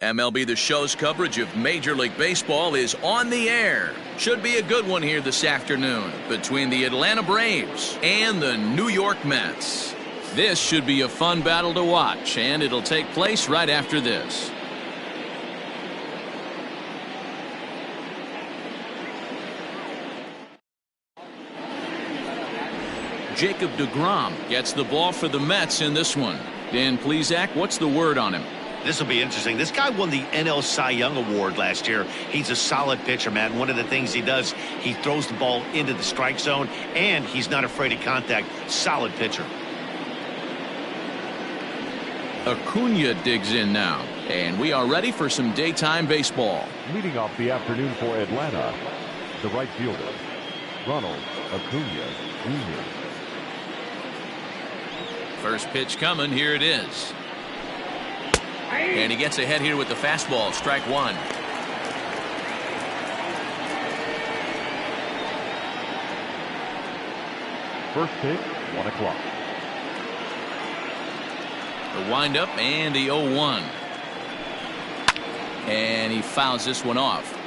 MLB The Show's coverage of Major League Baseball is on the air. Should be a good one here this afternoon between the Atlanta Braves and the New York Mets. This should be a fun battle to watch, and it'll take place right after this. Jacob deGrom gets the ball for the Mets in this one. Dan Plesac, what's the word on him? This will be interesting. This guy won the NL Cy Young Award last year. He's a solid pitcher, man. One of the things he does, he throws the ball into the strike zone, and he's not afraid of contact. Solid pitcher. Acuna digs in now, and we are ready for some daytime baseball. Leading off the afternoon for Atlanta, the right fielder, Ronald Acuna Jr. First pitch coming. Here it is. And he gets ahead here with the fastball. Strike one. First pitch, 1 o'clock. The windup and the 0-1. And he fouls this one off.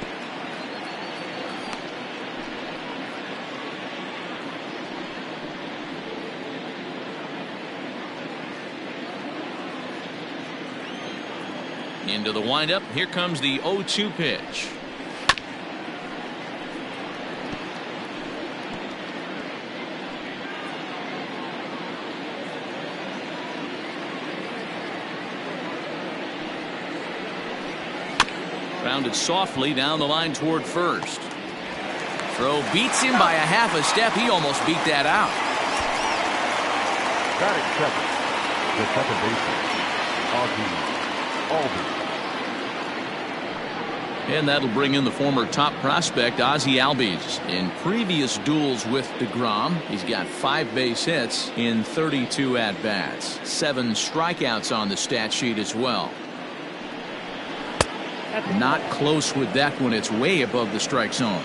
Into the windup. Here comes the 0-2 pitch. Grounded softly down the line toward first. Throw beats him by a half a step. He almost beat that out. Batting second, the second baseman, Ozzie Albies. And that'll bring in the former top prospect, Ozzie Albies. In previous duels with deGrom, he's got 5 base hits in 32 at-bats. 7 strikeouts on the stat sheet as well. Not close with that one. It's way above the strike zone.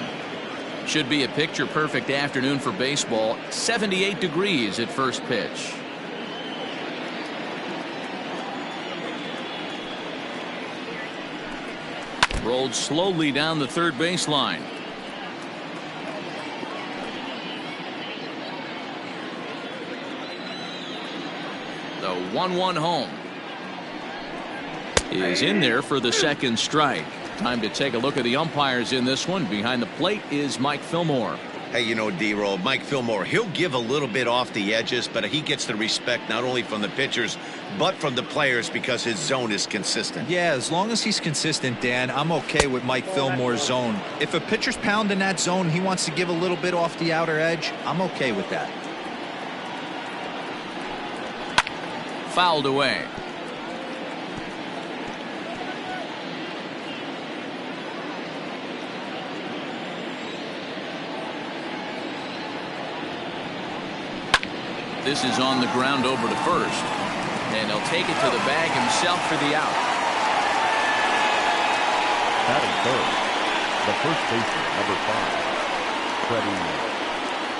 Should be a picture-perfect afternoon for baseball. 78 degrees at first pitch. Rolled slowly down the third baseline. The 1-1 home is in there for the second strike. Time to take a look at the umpires in this one. Behind the plate is Mike Fillmore. Hey, you know, D-Roll, Mike Fillmore, he'll give a little bit off the edges, but he gets the respect not only from the pitchers, but from the players because his zone is consistent. Yeah, as long as he's consistent, Dan, I'm okay with Mike Fillmore's zone. If a pitcher's pounding that zone, he wants to give a little bit off the outer edge, I'm okay with that. Fouled away. This is on the ground over to first. And he'll take it to the bag himself for the out. Batting third, the first baseman, number 5, Freddie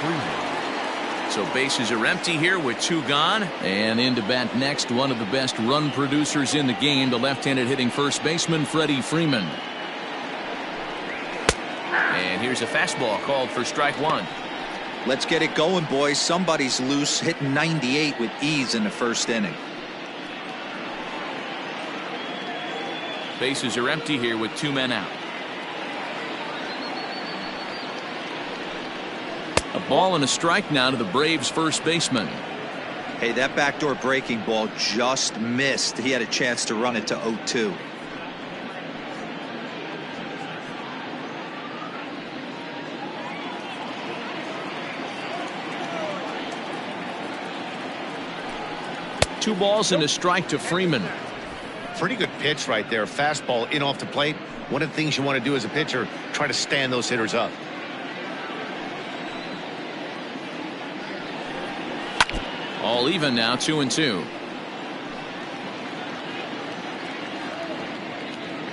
Freeman. So bases are empty here with 2 gone. And in to bat next, one of the best run producers in the game, the left-handed hitting first baseman, Freddie Freeman. And here's a fastball called for strike one. Let's get it going, boys. Somebody's loose, hitting 98 with ease in the first inning. Bases are empty here with 2 men out. A ball and a strike now to the Braves first baseman. Hey, that backdoor breaking ball just missed. He had a chance to run it to 0-2. Two balls and a strike to Freeman. Pretty good pitch right there. Fastball in off the plate. One of the things you want to do as a pitcher, try to stand those hitters up. All even now, 2-2.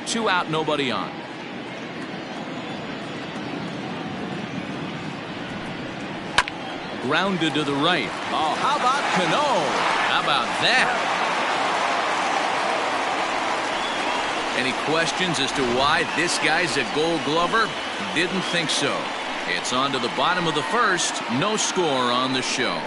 2 out, nobody on. Grounded to the right. Oh, how about Cano? How about that? Any questions as to why this guy's a Gold Glover? Didn't think so. It's on to the bottom of the first. No score on the show.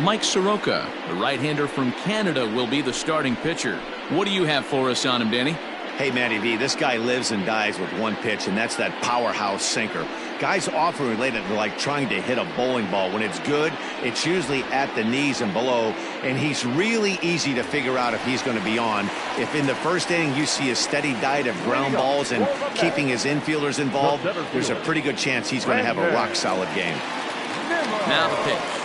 Mike Soroka, the right-hander from Canada, will be the starting pitcher. What do you have for us on him, Danny? Hey, Matty V, this guy lives and dies with one pitch, and that's that powerhouse sinker. Guys often relate it to like trying to hit a bowling ball. When it's good, it's usually at the knees and below, and he's really easy to figure out if he's going to be on. If in the first inning you see a steady diet of ground balls and keeping his infielders involved, there's a pretty good chance he's going to have a rock-solid game. Now the pitch.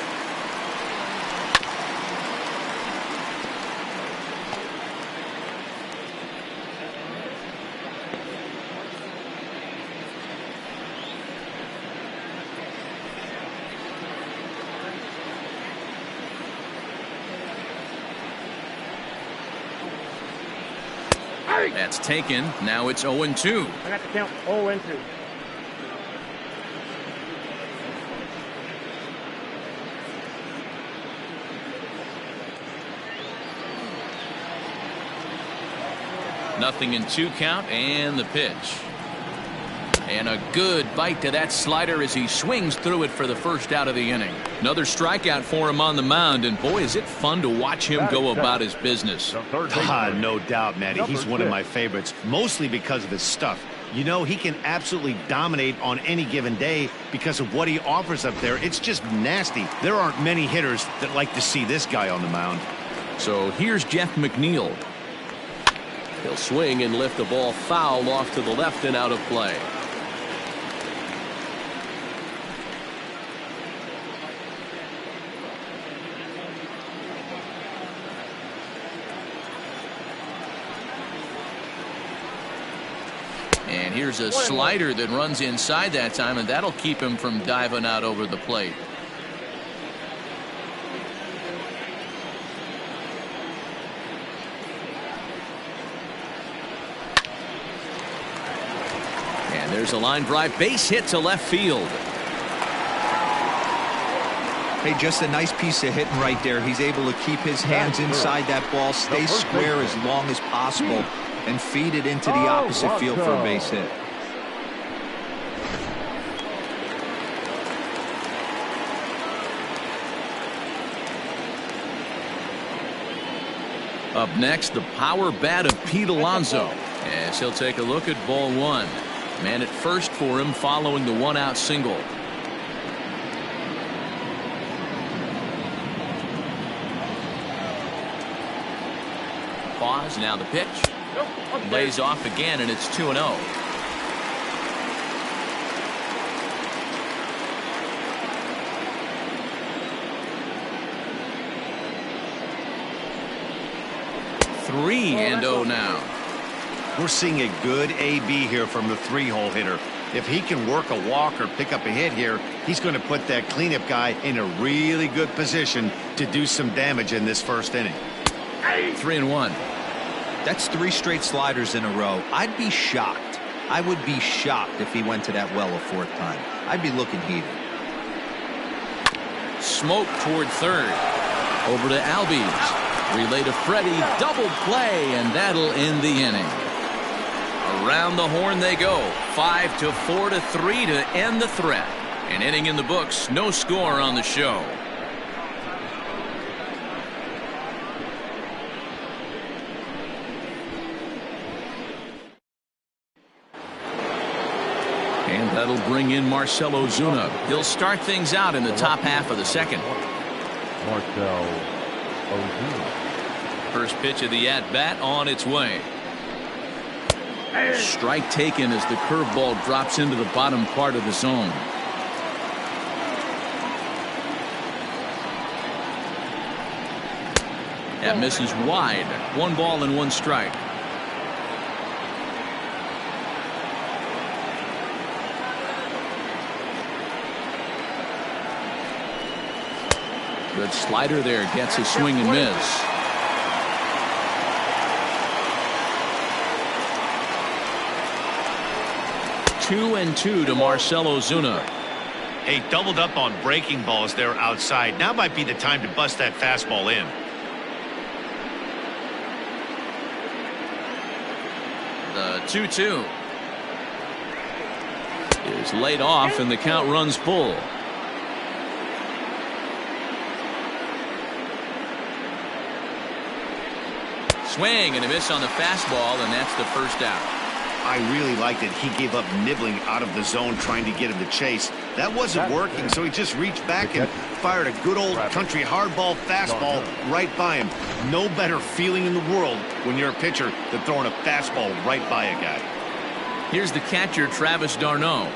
That's taken. Now it's 0-2. I got to count 0-2. Nothing in 2 count, and the pitch. And a good bite to that slider as he swings through it for the first out of the inning. Another strikeout for him on the mound, and boy, is it fun to watch him go about his business. No doubt, Matty. He's one of my favorites, mostly because of his stuff. You know, he can absolutely dominate on any given day because of what he offers up there. It's just nasty. There aren't many hitters that like to see this guy on the mound. So here's Jeff McNeil. He'll swing and lift the ball foul off to the left and out of play. And here's a slider that runs inside that time, and that'll keep him from diving out over the plate. And there's a line drive, base hit to left field. Hey, just a nice piece of hitting right there. He's able to keep his hands inside that ball, stay square as long as possible, and feed it into the opposite field for a base hit. Up next, the power bat of Pete Alonso, as he'll take a look at ball 1. Man at first for him following the 1-out single. Pause, now the pitch. Lays off again, and it's 2-0. Three and 0 now. We're seeing a good AB here from the 3-hole hitter. If he can work a walk or pick up a hit here, he's going to put that cleanup guy in a really good position to do some damage in this first inning. 3-1. That's 3 straight sliders in a row. I'd be shocked. I would be shocked if he went to that well a 4th time. I'd be looking heated. Smoke toward third. Over to Albies. Relay to Freddie. Double play, and that'll end the inning. Around the horn they go. 5-4 to 3 to end the threat. An inning in the books. No score on the show. And that'll bring in Marcell Ozuna. He'll start things out in the top half of the second. Marcell Ozuna. First pitch of the at-bat on its way. Strike taken as the curveball drops into the bottom part of the zone. That misses wide. 1 ball and 1 strike. Good slider there, gets a swing and miss. Two and 2 to Marcell Ozuna. Hey, doubled up on breaking balls there outside. Now might be the time to bust that fastball in. The 2-2 is laid off, and the count runs full. Swing and a miss on the fastball, and that's the first out. I really liked it. He gave up nibbling out of the zone trying to get him to chase. That wasn't working, so he just reached back and fired a good old country hardball fastball right by him. No better feeling in the world when you're a pitcher than throwing a fastball right by a guy. Here's the catcher, Travis d'Arnaud.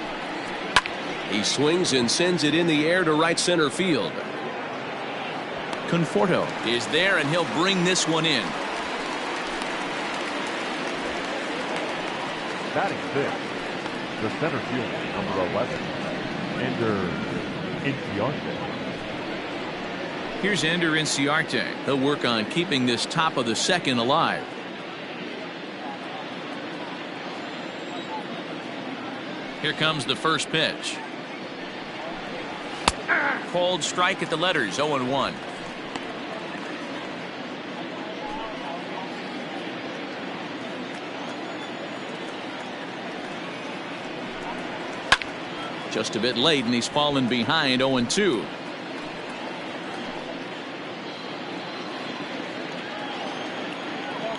He swings and sends it in the air to right center field. Conforto is there, and he'll bring this one in. Batting fifth, the center fielder, number 11, Ender Inciarte. Here's Ender Inciarte. He'll work on keeping this top of the second alive. Here comes the first pitch. Cold strike at the letters, 0-1. Just a bit late, and he's fallen behind, 0-2.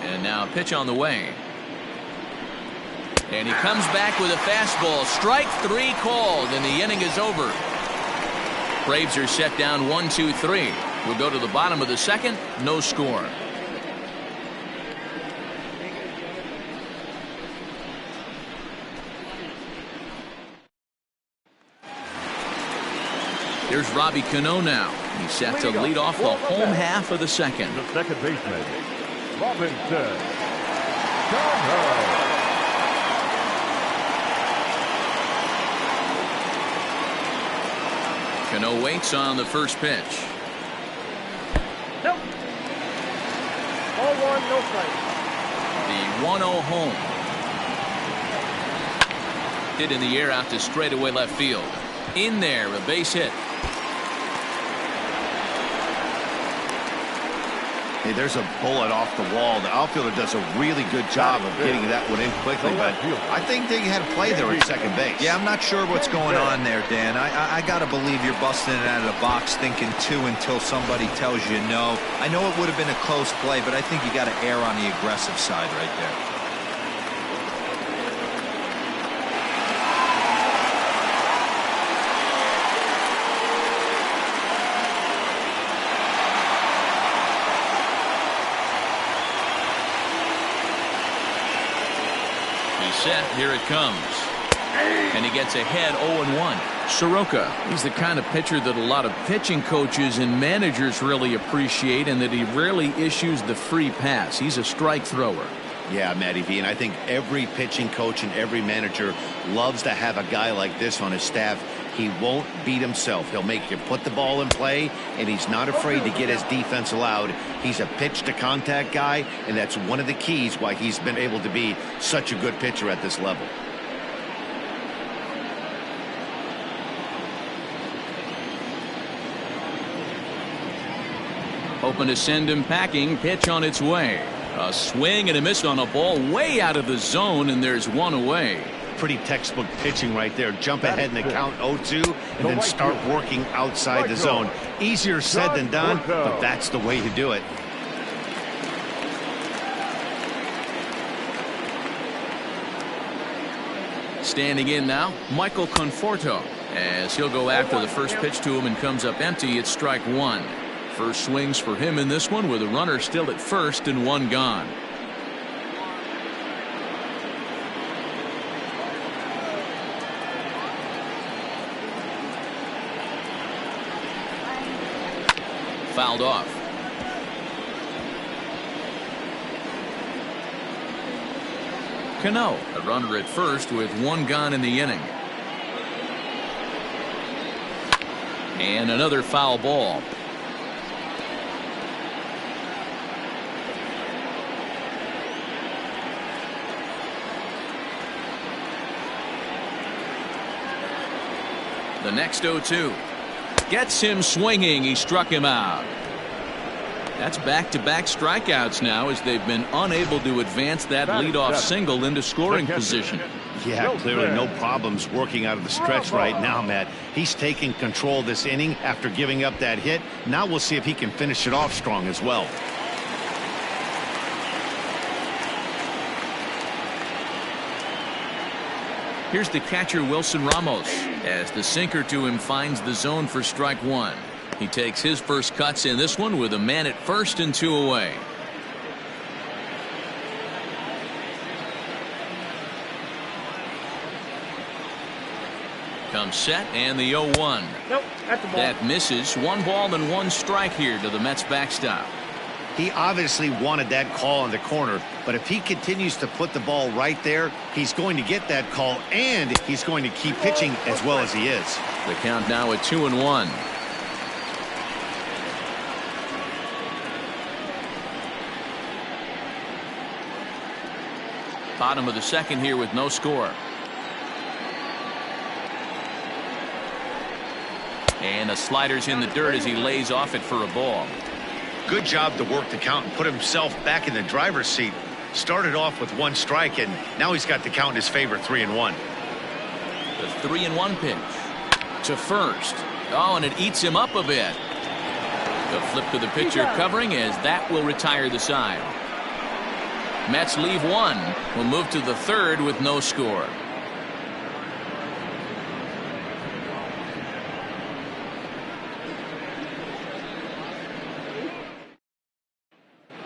And now a pitch on the way. And he comes back with a fastball. Strike three called, and the inning is over. Braves are set down 1-2-3. We'll go to the bottom of the second. No score. Here's Robbie Cano now. He's set to lead off the home half of the second. The second baseman, Robinson Cano. Cano waits on the first pitch. Nope. Ball one, no strike. The 1-0 home. Hit in the air out to straightaway left field. In there, a base hit. Hey, there's a bullet off the wall. The outfielder does a really good job of getting that one in quickly, but I think they had a play there at second base. Yeah, I'm not sure what's going on there, Dan. I got to believe you're busting it out of the box thinking two until somebody tells you no. I know it would have been a close play, but I think you got to err on the aggressive side right there. Set, here it comes. And he gets ahead 0-1. Soroka, he's the kind of pitcher that a lot of pitching coaches and managers really appreciate, and that he rarely issues the free pass. He's a strike thrower. Yeah, Matty V, and I think every pitching coach and every manager loves to have a guy like this on his staff. He won't beat himself. He'll make you put the ball in play, and he's not afraid to get his defense allowed. He's a pitch-to-contact guy, and that's one of the keys why he's been able to be such a good pitcher at this level. Hoping to send him packing. Pitch on its way. A swing and a miss on a ball way out of the zone, and there's one away. Pretty textbook pitching right there. Jump ahead in the count 0-2 and then start working outside the zone. Easier said than done, but that's the way to do it. Standing in now, Michael Conforto, as he'll go after the first pitch to him and comes up empty. It's strike one. First swings for him in this one with a runner still at first and one gone. Fouled off. Cano, a runner at first with one gone in the inning. And another foul ball. The next 0-2. Gets him swinging. He struck him out. That's back-to-back strikeouts now as they've been unable to advance that leadoff single into scoring position. Yeah, clearly no problems working out of the stretch right now, Matt. He's taking control of this inning after giving up that hit. Now we'll see if he can finish it off strong as well. Here's the catcher, Wilson Ramos, as the sinker to him finds the zone for strike one. He takes his first cuts in this one with a man at first and 2 away. Comes set and the 0-1. Nope, at the ball. That misses. 1 ball and 1 strike here to the Mets backstop. He obviously wanted that call in the corner, but if he continues to put the ball right there, he's going to get that call, and he's going to keep pitching as well as he is. The count now at 2-1. Bottom of the second here with no score. And the slider's in the dirt as he lays off it for a ball. Good job to work the count and put himself back in the driver's seat. Started off with 1 strike, and now he's got the count in his favor, 3-1. The 3-1 pitch to first. Oh, and it eats him up a bit. The flip to the pitcher covering as that will retire the side. Mets leave 1. Will move to the third with no score.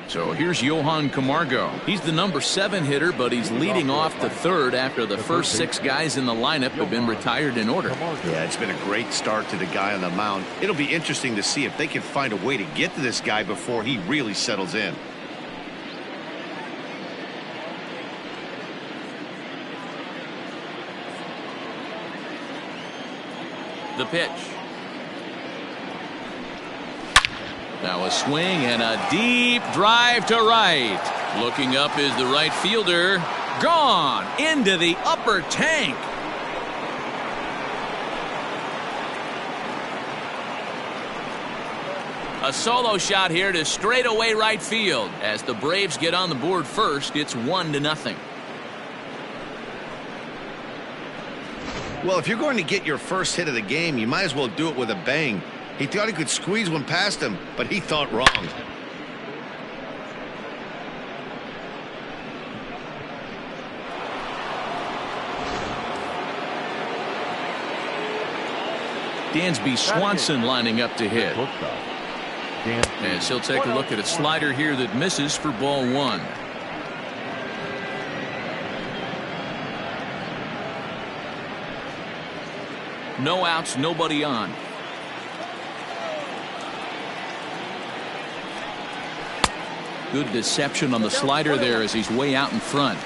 So here's Johan Camargo. He's the number 7 hitter, but he's leading off the third after the first 6 guys in the lineup have been retired in order. Yeah, it's been a great start to the guy on the mound. It'll be interesting to see if they can find a way to get to this guy before he really settles in. The pitch. Now a swing and a deep drive to right. Looking up is the right fielder. Gone into the upper tank. A solo shot here to straightaway right field. As the Braves get on the board first, it's 1-0. Well, if you're going to get your first hit of the game, you might as well do it with a bang. He thought he could squeeze one past him, but he thought wrong. Dansby Swanson lining up to hit. As he'll take a look at a slider here that misses for ball 1. No outs, nobody on. Good deception on the slider there as he's way out in front.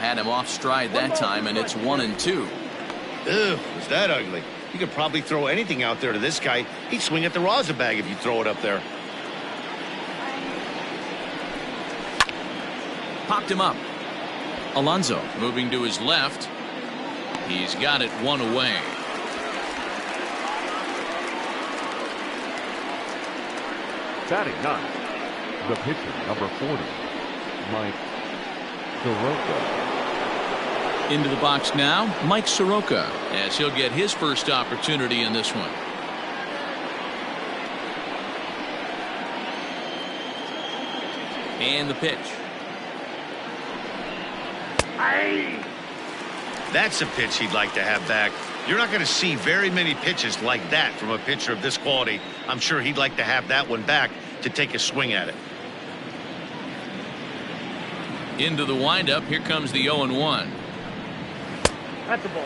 Had him off stride that time, and it's 1-2. Ugh, was that ugly? You could probably throw anything out there to this guy. He'd swing at the rosin bag if you throw it up there. Popped him up. Alonso moving to his left. He's got it 1 away. Batting 9, the pitcher, number 40, Mike Soroka. Into the box now, Mike Soroka, as he'll get his first opportunity in this one. And the pitch. That's a pitch he'd like to have back. You're not going to see very many pitches like that from a pitcher of this quality. I'm sure he'd like to have that one back to take a swing at it. Into the windup. Here comes the 0-1. At the ball.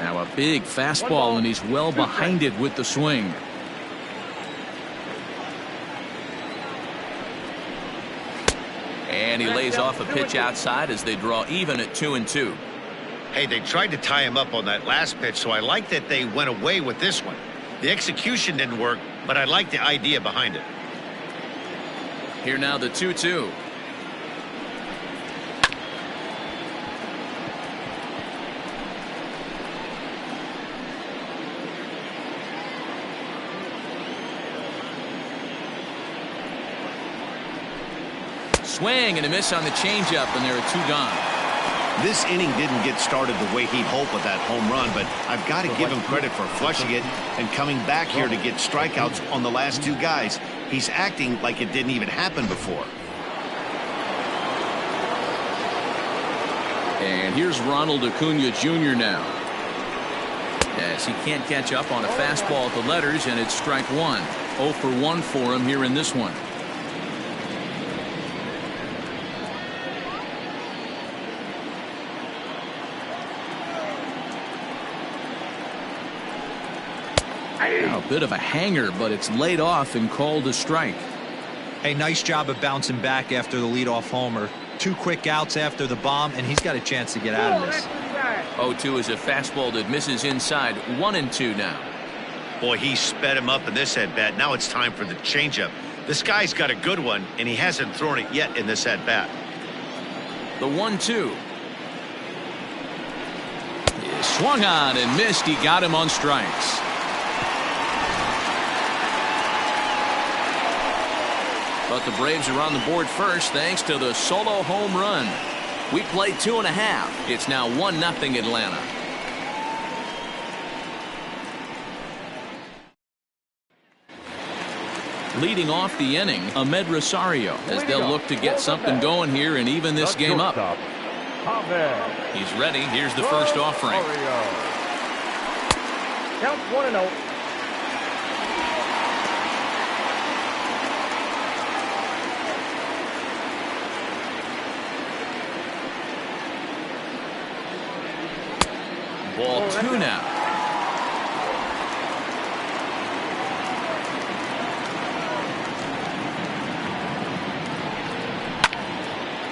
Now a big fastball, and he's well behind it with the swing. And he lays off a pitch outside as they draw even at 2-2. Hey, they tried to tie him up on that last pitch, so I like that they went away with this one. The execution didn't work, but I like the idea behind it. Here now the 2-2. Swing and a miss on the changeup, and there are 2 gone. This inning didn't get started the way he'd hoped with that home run, but I've got to give him credit for flushing it and coming back here to get strikeouts on the last 2 guys. He's acting like it didn't even happen before. And here's Ronald Acuna Jr. now. As he can't catch up on a fastball at the letters, and it's strike 1. 0 for 1 for him here in this one. A bit of a hanger, but it's laid off and called a strike. Hey, nice job of bouncing back after the leadoff homer. 2 quick outs after the bomb, and he's got a chance to get out of this. 0-2 is a fastball that misses inside. 1-2 now. Boy, he sped him up in this at-bat. Now it's time for the changeup. This guy's got a good one, and he hasn't thrown it yet in this at-bat. The 1-2. Swung on and missed. He got him on strikes. But the Braves are on the board first thanks to the solo home run. We played 2.5. It's now 1-0 Atlanta. Leading off the inning, Ahmed Rosario, as they'll look to get something going here and even this game up. He's ready. Here's the first offering. Count 1-0. Ball 2 now.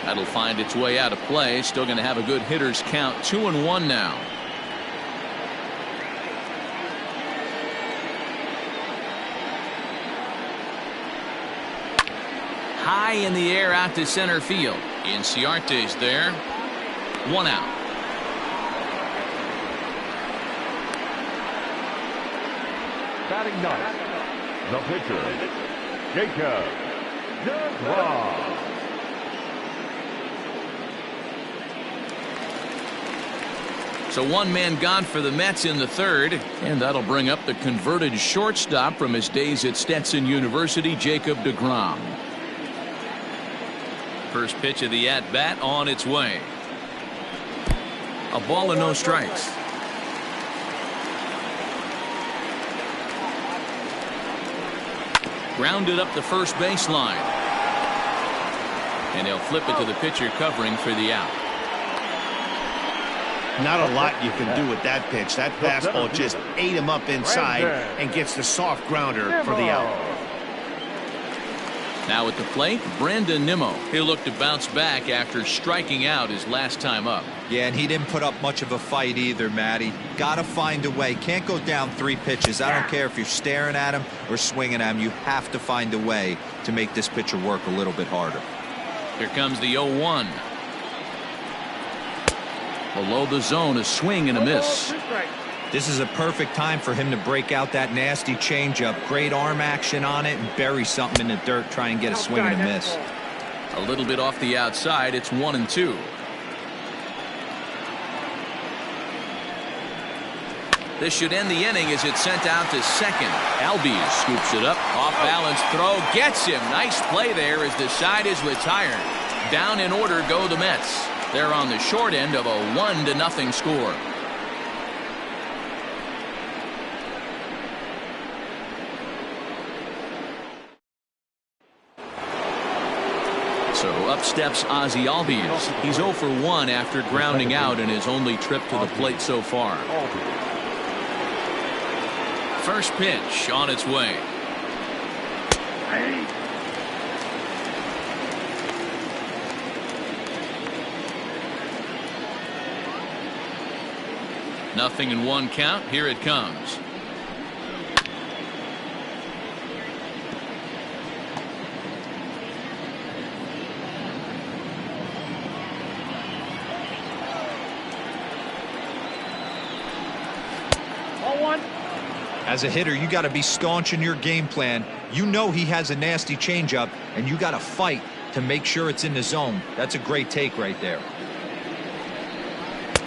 That'll find its way out of play. Still going to have a good hitter's count. 2-1 now. High in the air out to center field. Inciarte's there. 1 out. Batting ninth, the pitcher, Jacob DeGrom. So 1 man gone for the Mets in the 3rd, and that'll bring up the converted shortstop from his days at Stetson University, Jacob DeGrom. First pitch of the at-bat on its way. A ball and no strikes. Grounded up the first baseline. And he'll flip it to the pitcher covering for the out. Not a lot you can do with that pitch. That fastball just ate him up inside and gets the soft grounder for the out. Now at the plate, Brandon Nimmo. He'll look to bounce back after striking out his last time up. Yeah, and he didn't put up much of a fight either, Matty. Got to find a way. Can't go down 3 pitches. I don't care if you're staring at him or swinging at him. You have to find a way to make this pitcher work a little bit harder. Here comes the 0-1. Below the zone, a swing and a miss. This is a perfect time for him to break out that nasty changeup. Great arm action on it and bury something in the dirt. Try and get a swing and a miss. A little bit off the outside. It's 1-2. This should end the inning as it's sent out to second. Albies scoops it up. Off balance throw. Gets him. Nice play there as the side is retired. Down in order go the Mets. They're on the short end of a 1-0 score. So up steps Ozzie Albies. He's 0 for 1 after grounding out in his only trip to the plate so far. First pitch on its way. Nothing in one count. Here it comes. As a hitter, you got to be staunch in your game plan. You know he has a nasty changeup, and you got to fight to make sure it's in the zone. That's a great take right there.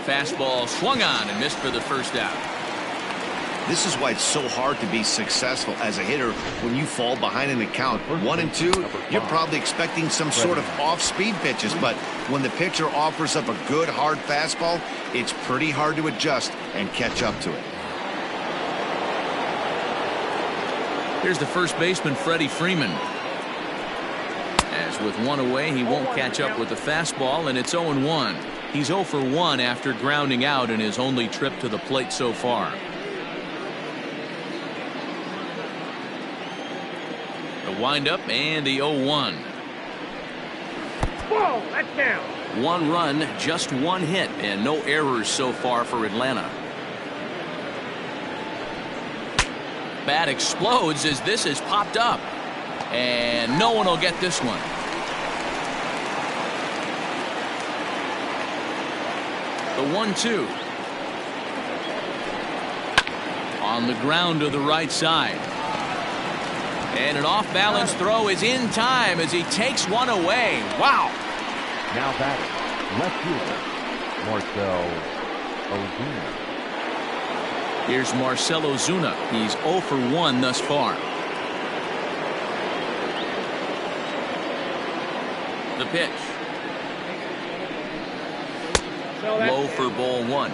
Fastball swung on and missed for the first out. This is why it's so hard to be successful as a hitter when you fall behind in the count. 1 and 2, you're probably expecting some sort of off-speed pitches, but when the pitcher offers up a good hard fastball, it's pretty hard to adjust and catch up to it. Here's the first baseman, Freddie Freeman. As with one away, he won't catch up with the fastball, and it's 0-1. He's 0 for 1 after grounding out in his only trip to the plate so far. The windup and the 0-1. Whoa, that's down. 1 run, just 1 hit, and no errors so far for Atlanta. Bat explodes as this is popped up, and no one will get this one. The 1-2 on the ground to the right side, and an off-balance throw is in time as he takes one away. Wow. Now batting, left fielder, Marcell Ozuna. Here's Marcell Ozuna. He's 0 for 1 thus far. The pitch. Low for ball 1.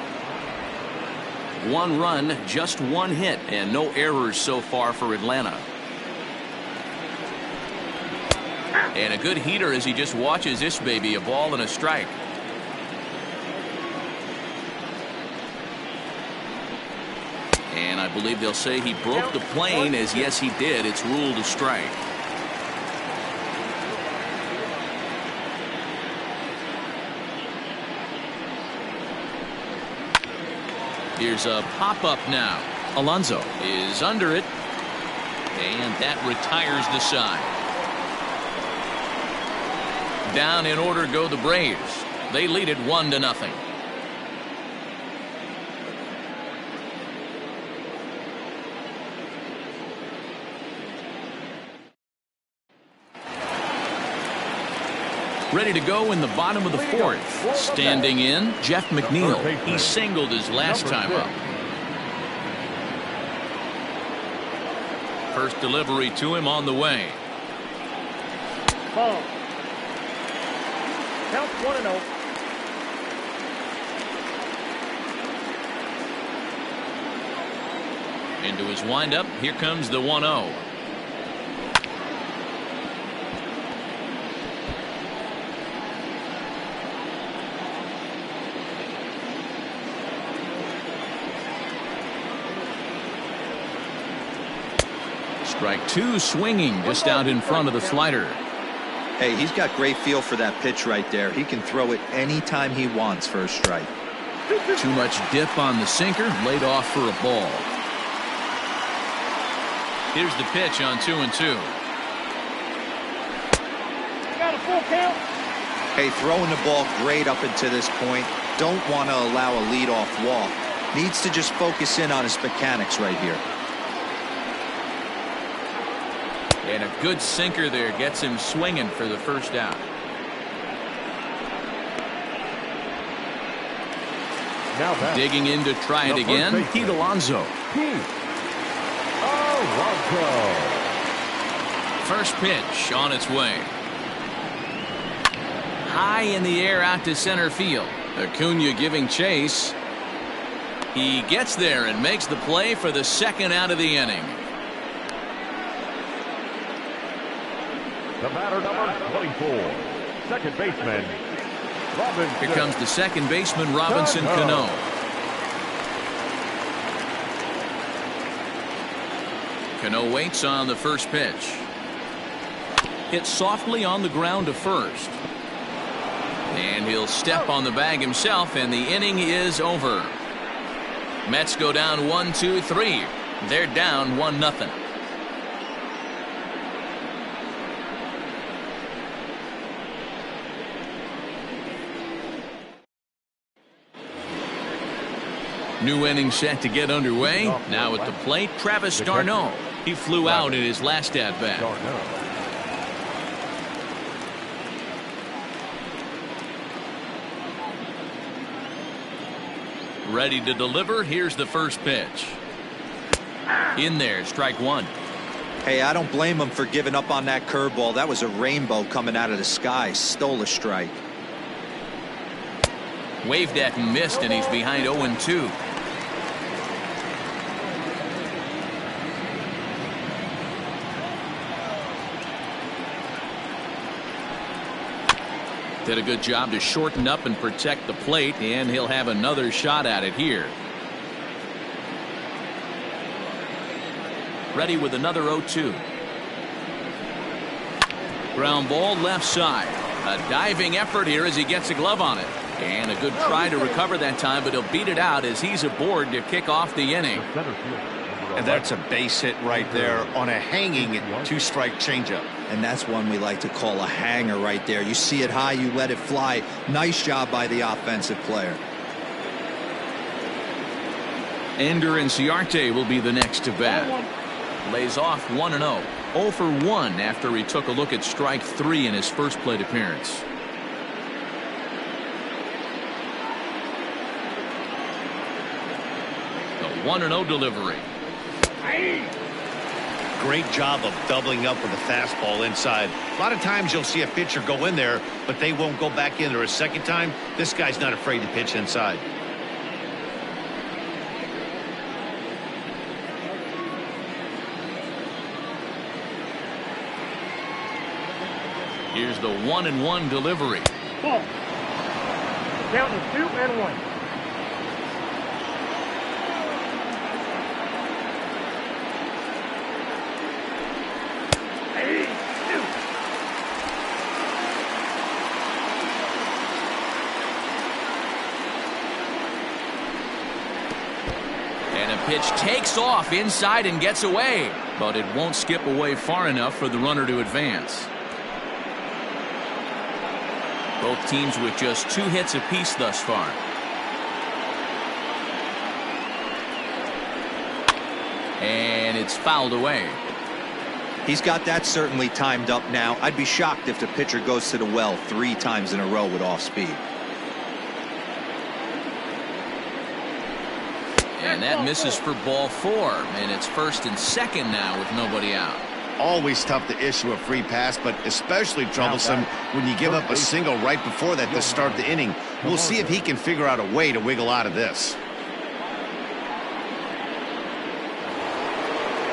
1 run, just 1 hit, and no errors so far for Atlanta. And a good heater as he just watches this baby, a ball and a strike. And I believe they'll say he broke the plane, as yes he did. It's ruled a strike. Here's a pop-up now. Alonso is under it, and that retires the side. Down in order go the Braves. They lead it 1-0. Ready to go in the bottom of the 4th. Standing in, Jeff McNeil. He singled his last time up. First delivery to him on the way. Ball. Count 1-0. Into his windup. Here comes the 1-0. Strike 2 swinging just out in front of the slider. Hey, he's got great feel for that pitch right there. He can throw it anytime he wants for a strike. Too much dip on the sinker, laid off for a ball. Here's the pitch on 2-2. Got a full count. Hey, throwing the ball great up until this point. Don't want to allow a leadoff walk. Needs to just focus in on his mechanics right here. And a good sinker there gets him swinging for the first out. Now digging in to try it again. Pete Alonso. First pitch on its way. High in the air out to center field. Acuna giving chase. He gets there and makes the play for the second out of the inning. The batter, number 24, second baseman, Robinson. Here comes the second baseman, Robinson Cano. Cano waits on the first pitch. Hit softly on the ground to first. And he'll step on the bag himself, and the inning is over. Mets go down 1-2-3. They're down 1-0. New inning set to get underway. Now at the plate, Travis d'Arnaud. He flew out in his last at-bat. Ready to deliver. Here's the first pitch. In there, strike one. Hey, I don't blame him for giving up on that curveball. That was a rainbow coming out of the sky. Stole a strike. Waved at and missed, and he's behind 0-2. Did a good job to shorten up and protect the plate, and he'll have another shot at it here. Ready with another 0-2. Ground ball left side. A diving effort here as he gets a glove on it. And a good try to recover that time, but he'll beat it out as he's aboard to kick off the inning. And that's a base hit right there on a hanging two-strike changeup. And that's one we like to call a hanger right there. You see it high, you let it fly. Nice job by the offensive player. Ender Inciarte will be the next to bat. Lays off 1-0. 0 for 1 after he took a look at strike 3 in his first plate appearance. The 1-0 delivery. Great job of doubling up with a fastball inside. A lot of times you'll see a pitcher go in there, but they won't go back in there a second time. This guy's not afraid to pitch inside. Here's the 1-1 delivery. Ball. Count is 2-1. Pitch takes off inside and gets away, but it won't skip away far enough for the runner to advance. Both teams with just 2 hits apiece thus far. And it's fouled away. He's got that certainly timed up now. I'd be shocked if the pitcher goes to the well 3 times in a row with off speed. And that misses for ball 4, and it's first and second now with nobody out. Always tough to issue a free pass, but especially troublesome when you give up a single right before that to start the inning. We'll see if he can figure out a way to wiggle out of this.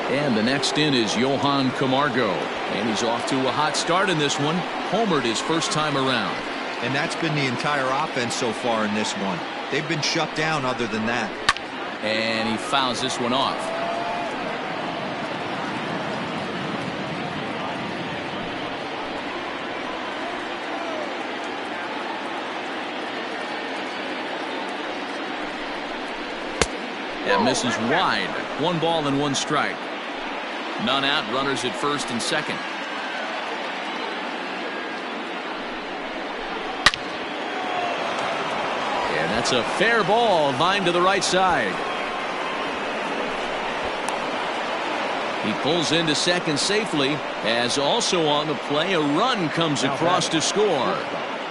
And the next in is Johan Camargo, and he's off to a hot start in this one. Homered his first time around. And that's been the entire offense so far in this one. They've been shut down other than that. And he fouls this one off. That misses wide. 1 ball and 1 strike. None out, runners at first and second. And that's a fair ball, lined to the right side. He pulls into second safely, as also on the play a run comes across to score.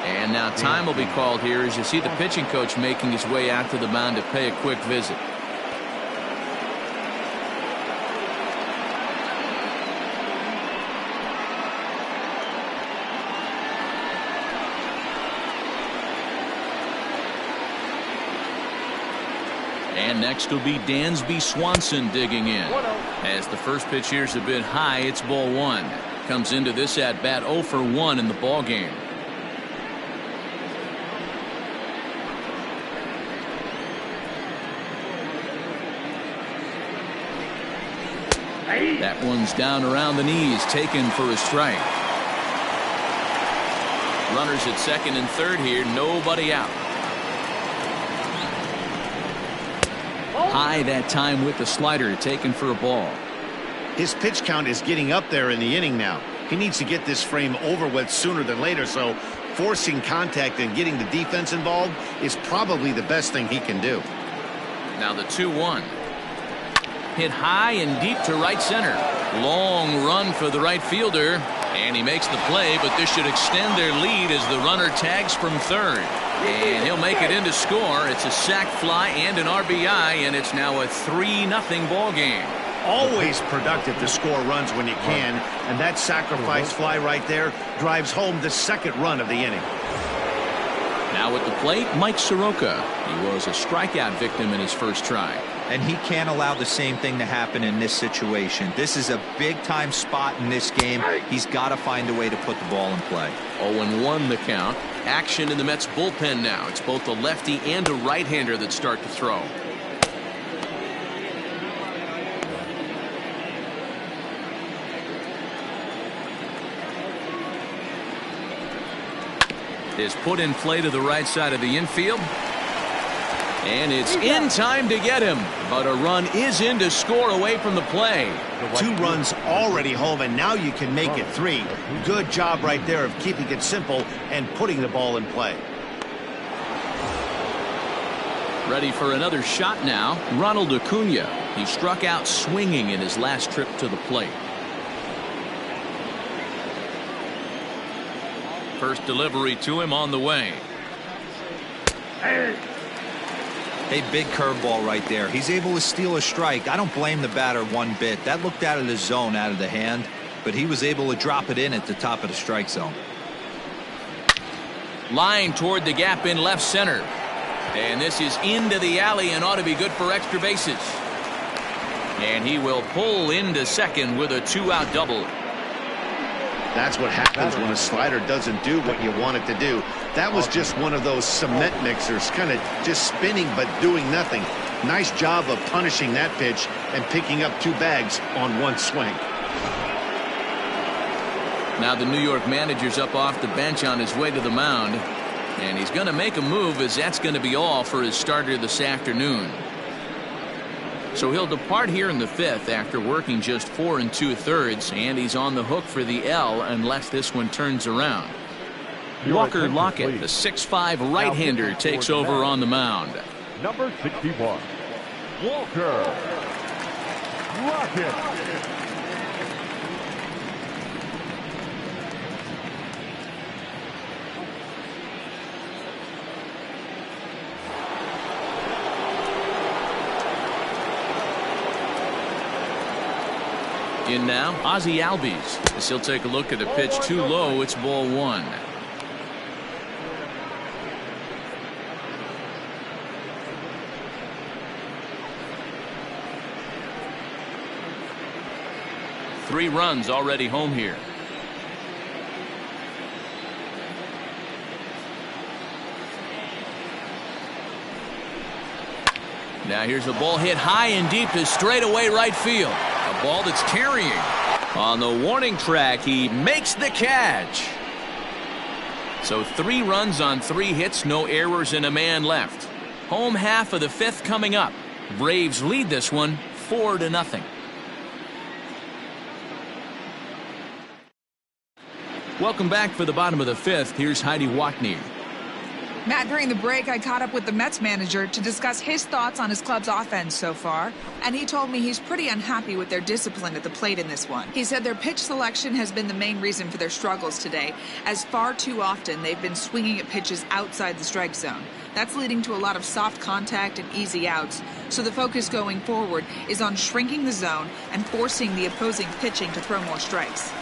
And now time will be called here as you see the pitching coach making his way out to the mound to pay a quick visit. And next will be Dansby Swanson digging in. As the first pitch here's a bit high, it's ball 1. Comes into this at bat 0 for 1 in the ball game. That one's down around the knees, taken for a strike. Runners at second and third here, nobody out. High that time with the slider, taken for a ball. His pitch count is getting up there in the inning now. He needs to get this frame over with sooner than later, so forcing contact and getting the defense involved is probably the best thing he can do. Now the 2-1. Hit high and deep to right center. Long run for the right fielder, and he makes the play, but this should extend their lead as the runner tags from third. And he'll make it in to score. It's a sac fly and an RBI, and it's now a 3-0 ball game. Always productive to score runs when you can, and that sacrifice fly right there drives home the second run of the inning. Now at the plate, Mike Soroka. He was a strikeout victim in his first try. And he can't allow the same thing to happen in this situation. This is a big-time spot in this game. He's got to find a way to put the ball in play. 0-1 the count. Action in the Mets bullpen now. It's both a lefty and a right-hander that start to throw. Is put in play to the right side of the infield. And it's in time to get him. But a run is in to score away from the play. 2 runs already home, and now you can make it 3. Good job right there of keeping it simple and putting the ball in play. Ready for another shot now. Ronald Acuna. He struck out swinging in his last trip to the plate. First delivery to him on the way. A big curveball right there. He's able to steal a strike. I don't blame the batter one bit. That looked out of the zone, out of the hand, but he was able to drop it in at the top of the strike zone. Line toward the gap in left center. And this is into the alley and ought to be good for extra bases. And he will pull into second with a 2-out double. That's what happens when a slider doesn't do what you want it to do. That was just one of those cement mixers, kind of just spinning but doing nothing. Nice job of punishing that pitch and picking up 2 bags on 1 swing. Now the New York manager's up off the bench on his way to the mound. And he's going to make a move, as that's going to be all for his starter this afternoon. So he'll depart here in the 5th after working just 4 2/3, and he's on the hook for the L unless this one turns around. Walker Lockett, the 6'5" right-hander, takes over on the mound. Number 61, Walker Lockett. In now, Ozzie Albies. As he'll take a look at a pitch too low, it's ball 1. Three runs already home here. Now here's a ball hit high and deep to straightaway right field. A ball that's carrying. On the warning track, he makes the catch. So 3 runs on 3 hits, no errors, and a man left. Home half of the 5th coming up. Braves lead this one 4-0. Welcome back for the bottom of the 5th. Here's Heidi Watney. Matt, during the break, I caught up with the Mets manager to discuss his thoughts on his club's offense so far, and he told me he's pretty unhappy with their discipline at the plate in this one. He said their pitch selection has been the main reason for their struggles today, as far too often they've been swinging at pitches outside the strike zone. That's leading to a lot of soft contact and easy outs, so the focus going forward is on shrinking the zone and forcing the opposing pitching to throw more strikes.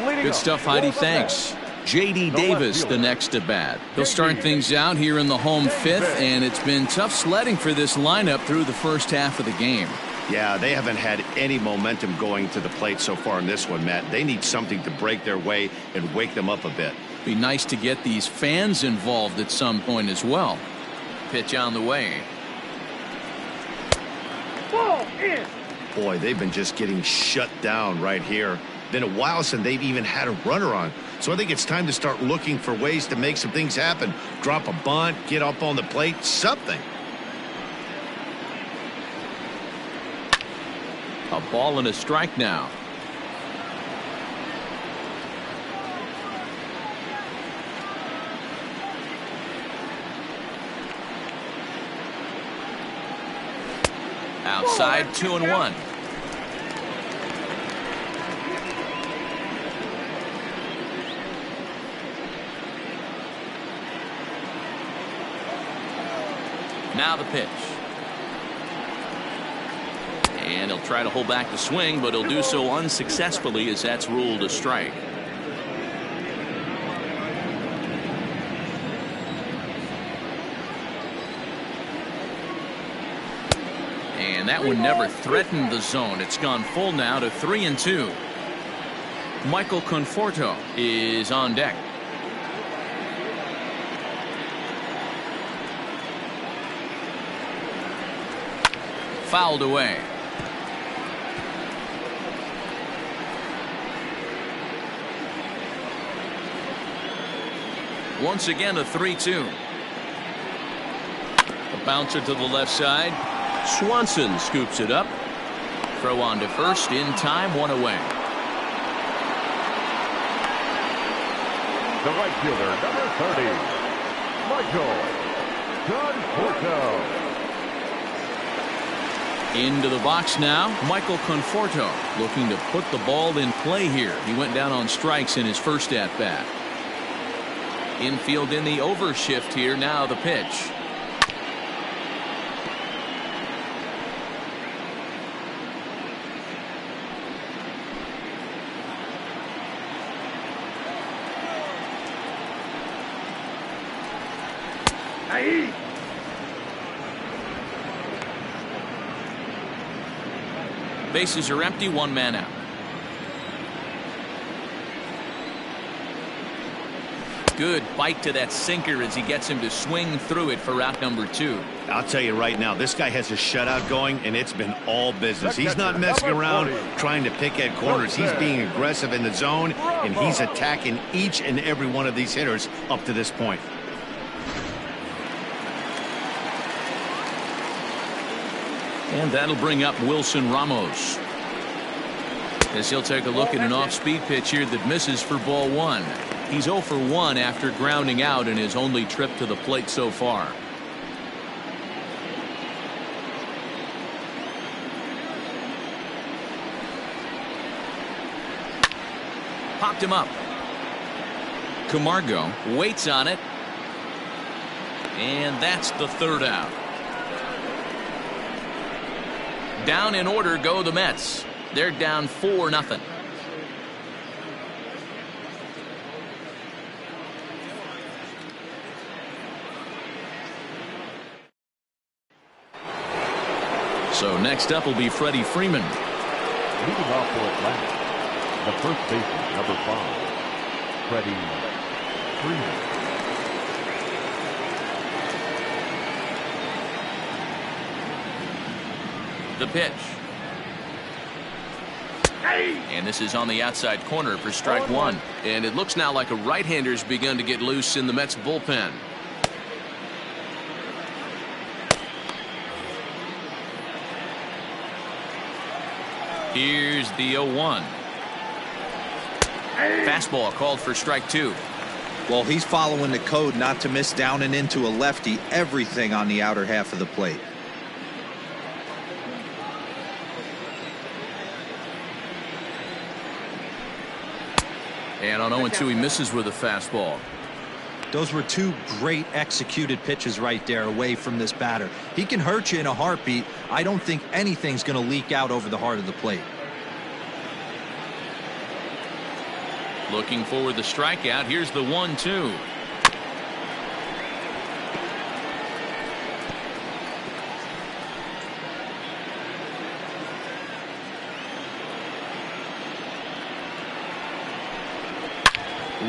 Good stuff, Heidi. Thanks. J.D. Davis, the next at bat. He'll start things out here in the home 5th, and it's been tough sledding for this lineup through the first half of the game. Yeah, they haven't had any momentum going to the plate so far in this one, Matt. They need something to break their way and wake them up a bit. Be nice to get these fans involved at some point as well. Pitch on the way. Ball in. Boy, they've been just getting shut down right here. Been a while since they've even had a runner on. So I think it's time to start looking for ways to make some things happen. Drop a bunt, get up on the plate, something. A ball and a strike now. Outside, 2-1. Now the pitch. And he'll try to hold back the swing, but he'll do so unsuccessfully as that's ruled a strike. And that one never threatened the zone. It's gone full now to 3-2. Michael Conforto is on deck. Fouled away. Once again a 3-2. A bouncer to the left side. Swanson scoops it up. Throw on to first in time, one away. The right fielder, number 30, Michael Conforto. Into the box now, Michael Conforto looking to put the ball in play here. He went down on strikes in his first at-bat. Infield in the overshift here, now the pitch. Bases are empty, one man out. Good bite to that sinker as he gets him to swing through it for out number 2. I'll tell you right now, this guy has a shutout going, and it's been all business. He's not messing around trying to pick at corners. He's being aggressive in the zone, and he's attacking each and every one of these hitters up to this point. And that'll bring up Wilson Ramos, as he'll take a look at an off-speed pitch here that misses for ball 1. He's 0 for 1 after grounding out in his only trip to the plate so far. Popped him up. Camargo waits on it, and that's the third out. Down in order go the Mets. They're down 4-0. So next up will be Freddie Freeman. Leading off for Atlanta, the first baseman, number 5, Freddie Freeman. The pitch. And this is on the outside corner for strike 1. And it looks now like a right-hander's begun to get loose in the Mets bullpen. Here's the 0-1. Fastball called for strike 2. Well, he's following the code not to miss down and into a lefty. Everything on the outer half of the plate. And on 0-2 he misses with a fastball. Those were two great executed pitches right there away from this batter. He can hurt you in a heartbeat. I don't think anything's going to leak out over the heart of the plate. Looking for the strikeout. Here's the 1-2.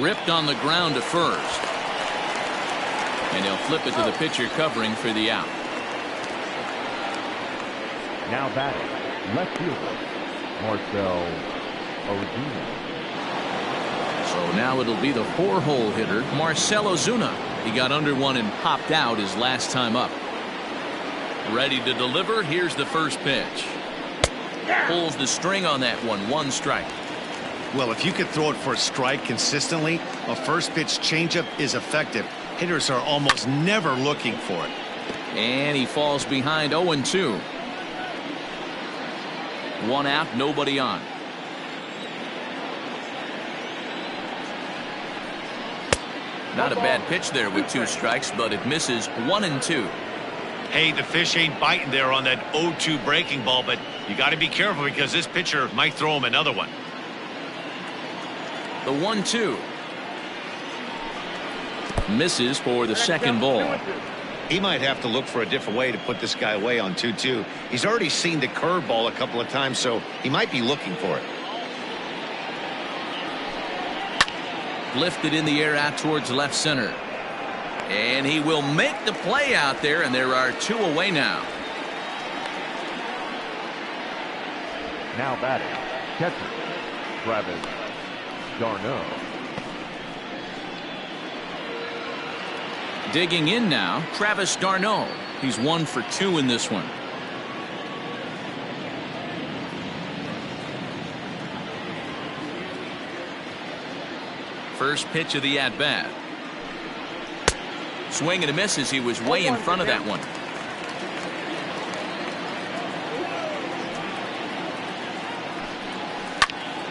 Ripped on the ground to first. And he'll flip it to the pitcher covering for the out. Now batting, left fielder, Marcell Ozuna. So now it'll be the 4-hole hitter, Marcell Ozuna. He got under one and popped out his last time up. Ready to deliver. Here's the first pitch. Pulls the string on that one. 1 strike. Well, if you could throw it for a strike consistently, a first pitch changeup is effective. Hitters are almost never looking for it. And he falls behind 0-2. 1 out, nobody on. Not a bad pitch there with 2 strikes, but it misses. 1-2. Hey, the fish ain't biting there on that 0-2 breaking ball, but you got to be careful because this pitcher might throw him another one. The 1-2. Misses for the second ball. He might have to look for a different way to put this guy away on 2-2. He's already seen the curveball a couple of times, so he might be looking for it. Lifted in the air out towards left center. And he will make the play out there, and there are 2 away now. Now batting, catcher, Travis d'Arnaud. Digging in now, Travis d'Arnaud. He's 1 for 2 in this one. First pitch of the at-bat. Swing and a miss as he was way in front of that one.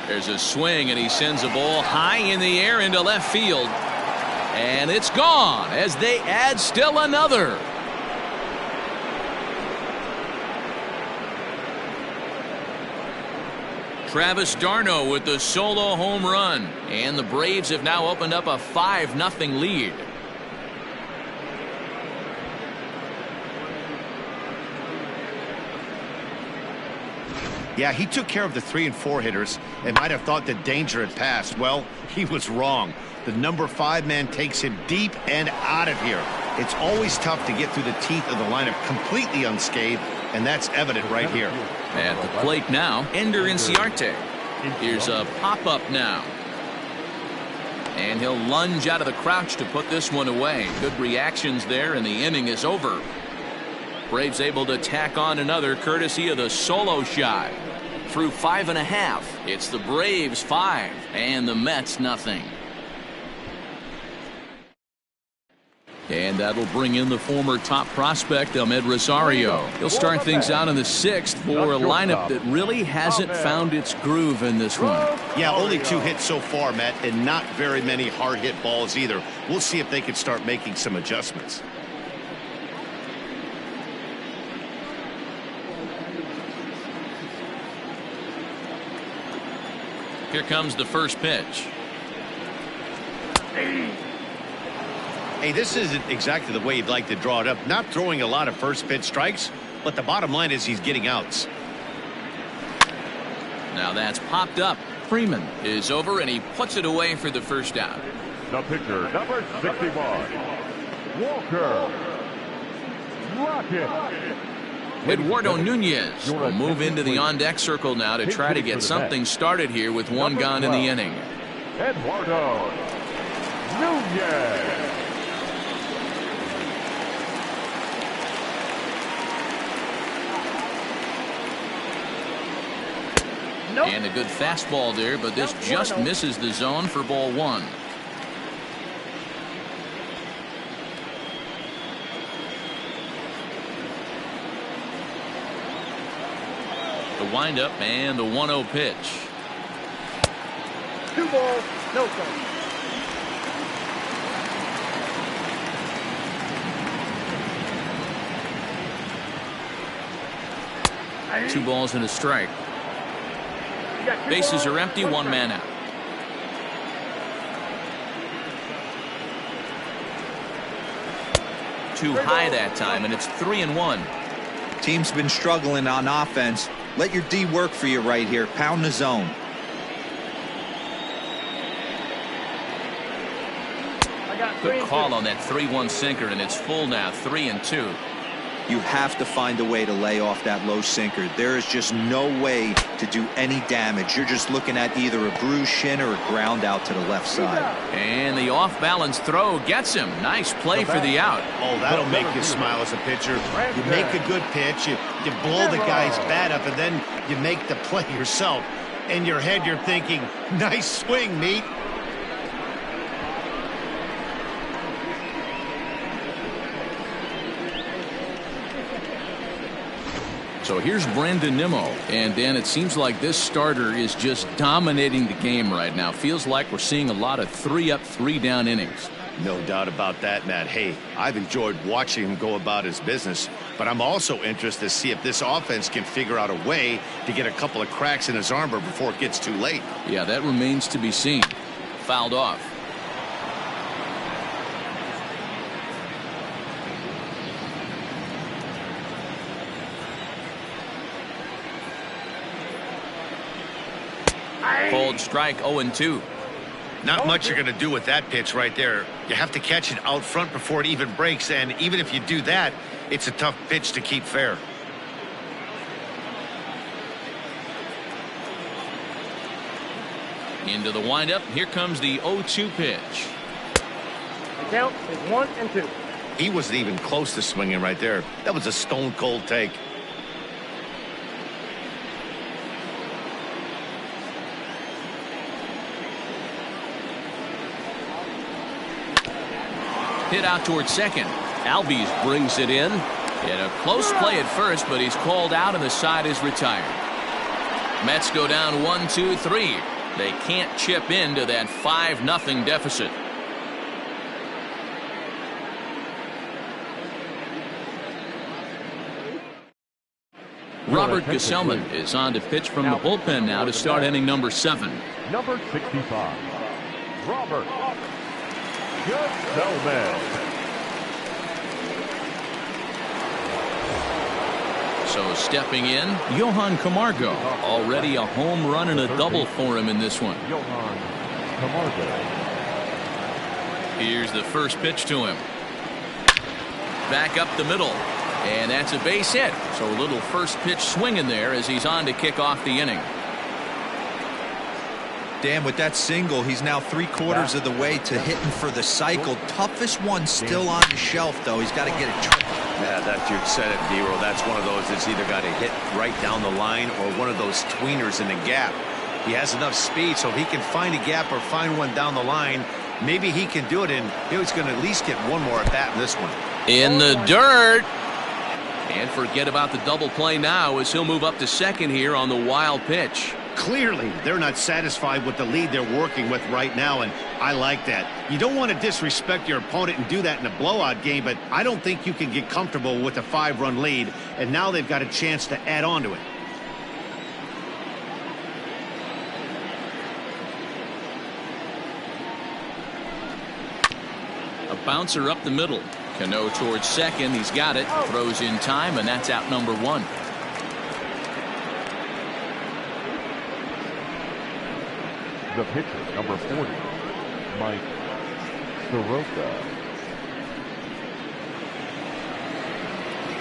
There's a swing, and he sends a ball high in the air into left field. And it's gone as they add still another. Travis d'Arnaud with the solo home run. And the Braves have now opened up a 5-0 lead. Yeah, he took care of the 3 and 4 hitters and might have thought the danger had passed. Well, he was wrong. The number 5 man takes him deep and out of here. It's always tough to get through the teeth of the lineup completely unscathed, and that's evident right here. At the plate now, Ender Inciarte. Here's a pop-up now. And he'll lunge out of the crouch to put this one away. Good reactions there, and the inning is over. Braves able to tack on another courtesy of the solo shot. Through 5.5, it's the Braves 5 and the Mets nothing. And that'll bring in the former top prospect, Ahmed Rosario. He'll start things out in the 6th for a lineup that really hasn't found its groove in this one. Yeah, only 2 hits so far, Matt, and not very many hard-hit balls either. We'll see if they can start making some adjustments. Here comes the first pitch. Hey, this isn't exactly the way you'd like to draw it up. Not throwing a lot of first pitch strikes, but the bottom line is he's getting outs. Now that's popped up. Freeman is over, and he puts it away for the first out. The pitcher, number 61, Walker Rocket. Eduardo Nunez will move into the on-deck circle now to try to get something started here with 1 gone in the inning. Eduardo Nunez. And a good fastball there, but this just misses the zone for ball 1. The windup and the 1-0 pitch. 2 balls, no strikes. Two balls and a strike. Bases are empty, 1 man out. Too high that time, and it's 3-1. Team's been struggling on offense. Let your D work for you right here. Pound the zone. Good call on that 3-1 sinker, and it's full now, 3-2. You have to find a way to lay off that low sinker. There is just no way to do any damage. You're just looking at either a bruised shin or a ground out to the left side. And the off-balance throw gets him. Nice play for the out. Oh, that'll make you smile as a pitcher. You make a good pitch, you blow the guy's bat up, and then you make the play yourself. In your head, you're thinking, nice swing, meat. So here's Brandon Nimmo. And, Dan, it seems like this starter is just dominating the game right now. Feels like we're seeing a lot of 3-up, 3-down innings. No doubt about that, Matt. Hey, I've enjoyed watching him go about his business, but I'm also interested to see if this offense can figure out a way to get a couple of cracks in his armor before it gets too late. Yeah, that remains to be seen. Fouled off. Cold strike 0-2. Not much you're going to do with that pitch right there. You have to catch it out front before it even breaks, and even if you do that, it's a tough pitch to keep fair. Into the windup. Here comes the 0-2 pitch. The count is 1-2. He wasn't even close to swinging right there. That was a stone-cold take. Hit out towards second. Albies brings it in. He had a close play at first, but he's called out and the side is retired. Mets go down 1-2-3. They can't chip into that 5-0 deficit. Robert Gesellman is on to pitch from the bullpen now to start inning number 7. Number 65, Robert Gesellman. So stepping in, Johan Camargo. Already a home run and a double for him in this one. Johan Camargo. Here's the first pitch to him. Back up the middle. And that's a base hit. So a little first pitch swing in there as he's on to kick off the inning. Dan, with that single, he's now 3/4 of the way to hitting for the cycle. Toughest one still on the shelf, though. He's got to get it. Yeah, that you said it, D-Roll. That's one of those that's either got to hit right down the line or one of those tweeners in the gap. He has enough speed, so if he can find a gap or find one down the line, maybe he can do it, and he's going to at least get one more at bat in this one. In the dirt. And forget about the double play now as he'll move up to second here on the wild pitch. Clearly, they're not satisfied with the lead they're working with right now, and I like that. You don't want to disrespect your opponent and do that in a blowout game, but I don't think you can get comfortable with a 5-run lead, and now they've got a chance to add on to it. A bouncer up the middle. Cano towards second. He's got it. Throws in time, and that's out number 1. The pitcher, number 40, Mike Soroka.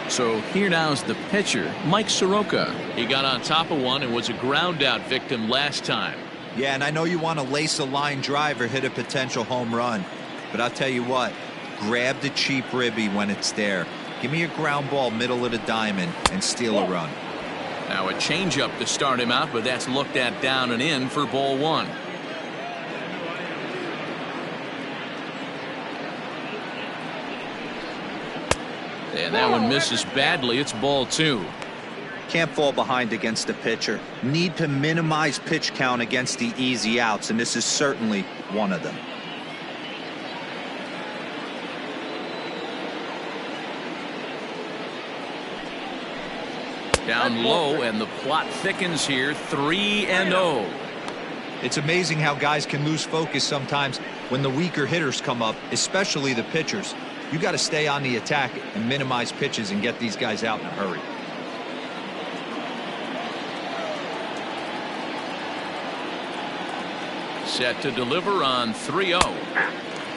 So here now's the pitcher, Mike Soroka. He got on top of one and was a ground out victim last time. Yeah, and I know you want to lace a line drive or hit a potential home run, but I'll tell you what, grab the cheap ribby when it's there. Give me a ground ball middle of the diamond and steal a run. Now a changeup to start him out, but that's looked at down and in for ball 1. And that one misses badly. It's ball 2. Can't fall behind against the pitcher. Need to minimize pitch count against the easy outs, and this is certainly one of them. Down low, and the plot thickens here. 3-0. It's amazing how guys can lose focus sometimes when the weaker hitters come up, especially the pitchers. You got to stay on the attack and minimize pitches and get these guys out in a hurry. Set to deliver on 3-0.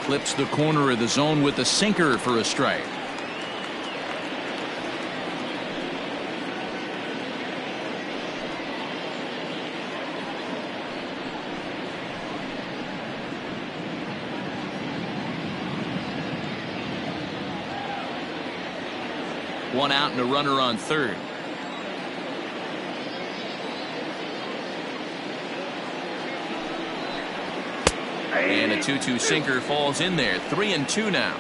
Clips the corner of the zone with the sinker for a strike. One out and a runner on third. And a 2-2 sinker falls in there. 3-2 now.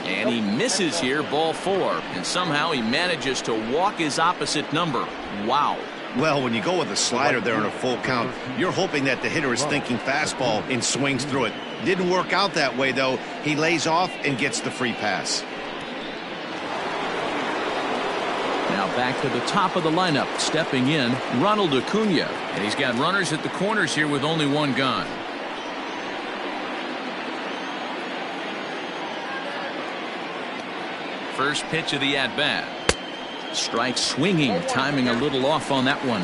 And he misses here, ball 4. And somehow he manages to walk his opposite number. Wow. Well, when you go with a slider there in a full count, you're hoping that the hitter is thinking fastball and swings through it. Didn't work out that way, though. He lays off and gets the free pass. Now back to the top of the lineup. Stepping in, Ronald Acuna. And he's got runners at the corners here with only one gone. First pitch of the at-bat. Strike swinging, timing a little off on that one.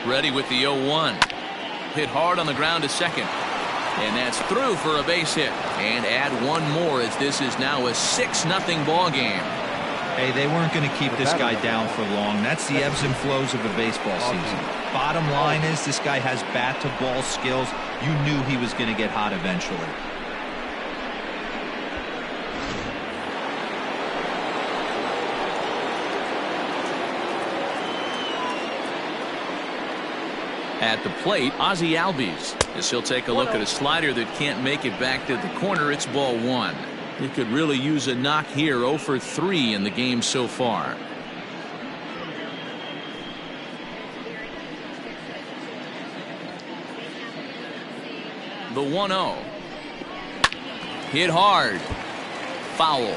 Ready with the 0-1. Hit hard on the ground to second. And that's through for a base hit. And add one more as this is now a 6-0 ball game. Hey, they weren't going to keep this guy down for long. That's the ebbs and flows of a baseball season. Bottom line is this guy has bat-to-ball skills. You knew he was going to get hot eventually. At the plate, Ozzie Albies. As he'll take a look at a slider that can't make it back to the corner. It's ball 1. He could really use a knock here. 0 for 3 in the game so far. The 1-0. Hit hard. Foul.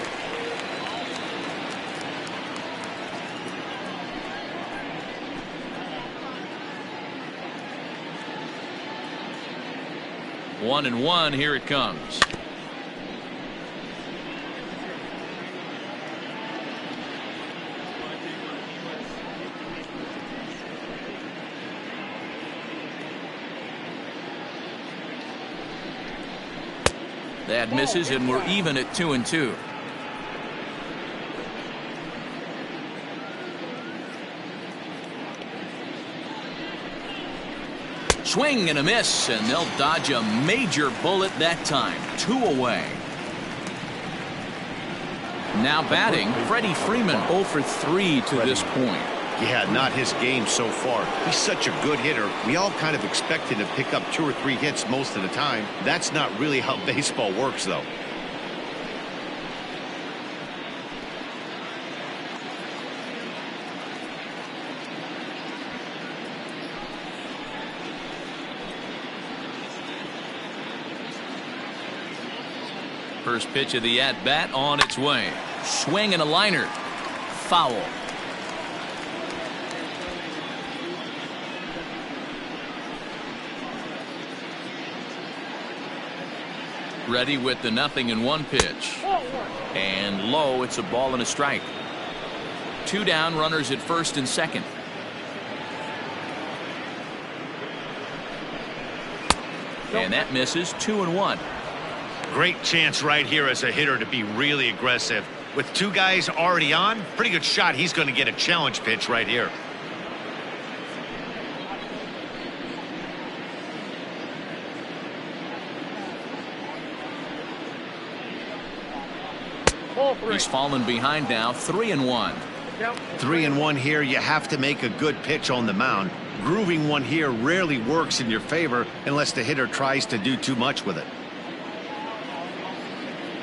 One and one. Here it comes. That misses, and we're even at 2-2. Swing and a miss, and they'll dodge a major bullet that time. 2 away. Now batting, Freddie Freeman 0 for 3 to this point. Yeah, not his game so far. He's such a good hitter. We all kind of expect him to pick up 2 or 3 hits most of the time. That's not really how baseball works, though. First pitch of the at-bat on its way. Swing and a liner. Foul. Ready with the 0-1 pitch. And low, it's a ball and a strike. 2 down, runners at first and second. And that misses. 2-1. Great chance right here as a hitter to be really aggressive. With 2 guys already on, pretty good shot. He's going to get a challenge pitch right here. He's fallen behind now. 3-1. 3-1 here. You have to make a good pitch on the mound. Grooving one here rarely works in your favor unless the hitter tries to do too much with it.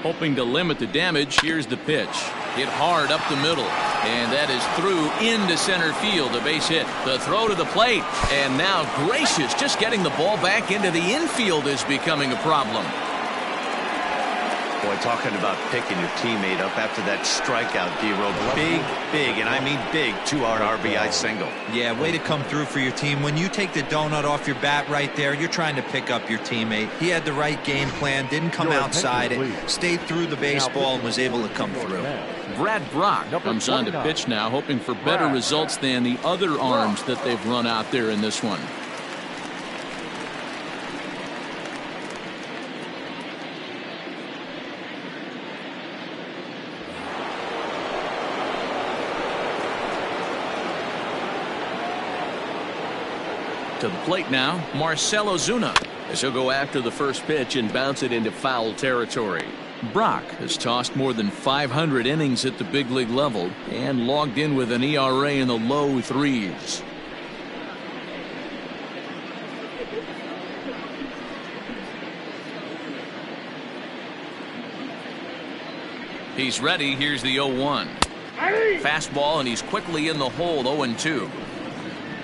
Hoping to limit the damage. Here's the pitch. Hit hard up the middle. And that is through into center field. A base hit. The throw to the plate. And now gracious, just getting the ball back into the infield is becoming a problem. Boy, talking about picking your teammate up after that strikeout, D-Row. Big, and I mean big 2-out RBI single. Yeah, way to come through for your team. When you take the donut off your bat right there, you're trying to pick up your teammate. He had the right game plan, didn't come outside it, stayed through the baseball, and was able to come through. Brad Brock comes on to pitch now, hoping for better results than the other arms that they've run out there in this one. To the plate now, Marcell Ozuna. As he'll go after the first pitch and bounce it into foul territory. Brock has tossed more than 500 innings at the big league level and logged in with an ERA in the low threes. He's ready. Here's the 0-1. Fastball, and he's quickly in the hole. 0-2.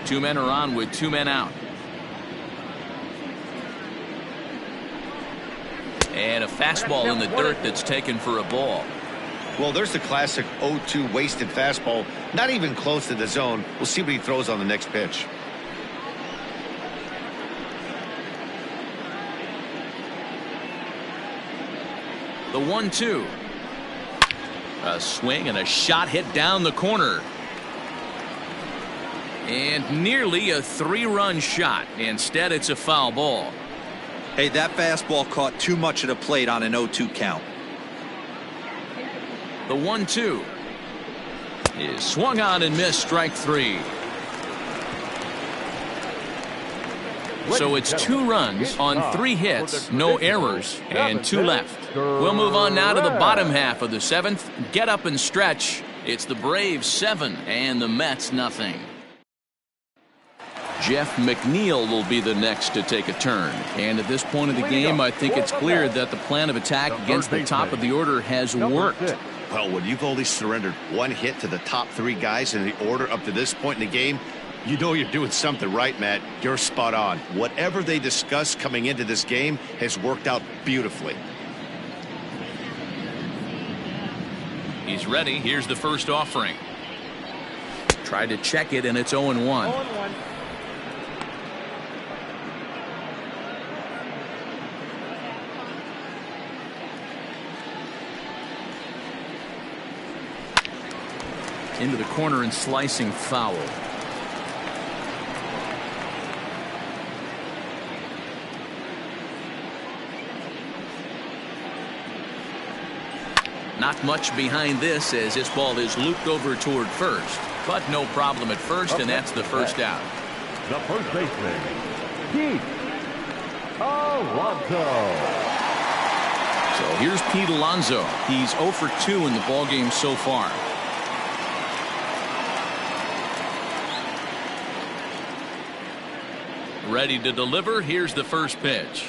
Two men are on with two men out. And a fastball in the dirt that's taken for a ball. Well, there's the classic 0-2 wasted fastball. Not even close to the zone. We'll see what he throws on the next pitch. The 1-2. A swing and a shot hit down the corner. And nearly a three-run shot. Instead, it's a foul ball. Hey, that fastball caught too much of the plate on an 0-2 count. The 1-2 is swung on and missed. Strike three. So it's 2 runs on 3 hits, no errors, and 2 left. We'll move on now to the bottom half of the 7th. Get up and stretch. It's the Braves 7 and the Mets nothing. Jeff McNeil will be the next to take a turn. And at this point of the game, I think it's clear that the plan of attack against the top of the order has worked. Well, when you've only surrendered 1 hit to the top 3 guys in the order up to this point in the game, you know you're doing something right, Matt. You're spot on. Whatever they discussed coming into this game has worked out beautifully. He's ready. Here's the first offering. Tried to check it, and it's 0-1. Into the corner and slicing foul. Not much behind this as this ball is looped over toward first. But no problem at first, and that's the first out. The first baseman, Pete Alonso. So here's Pete Alonso. He's 0 for 2 in the ballgame so far. Ready to deliver. Here's the first pitch.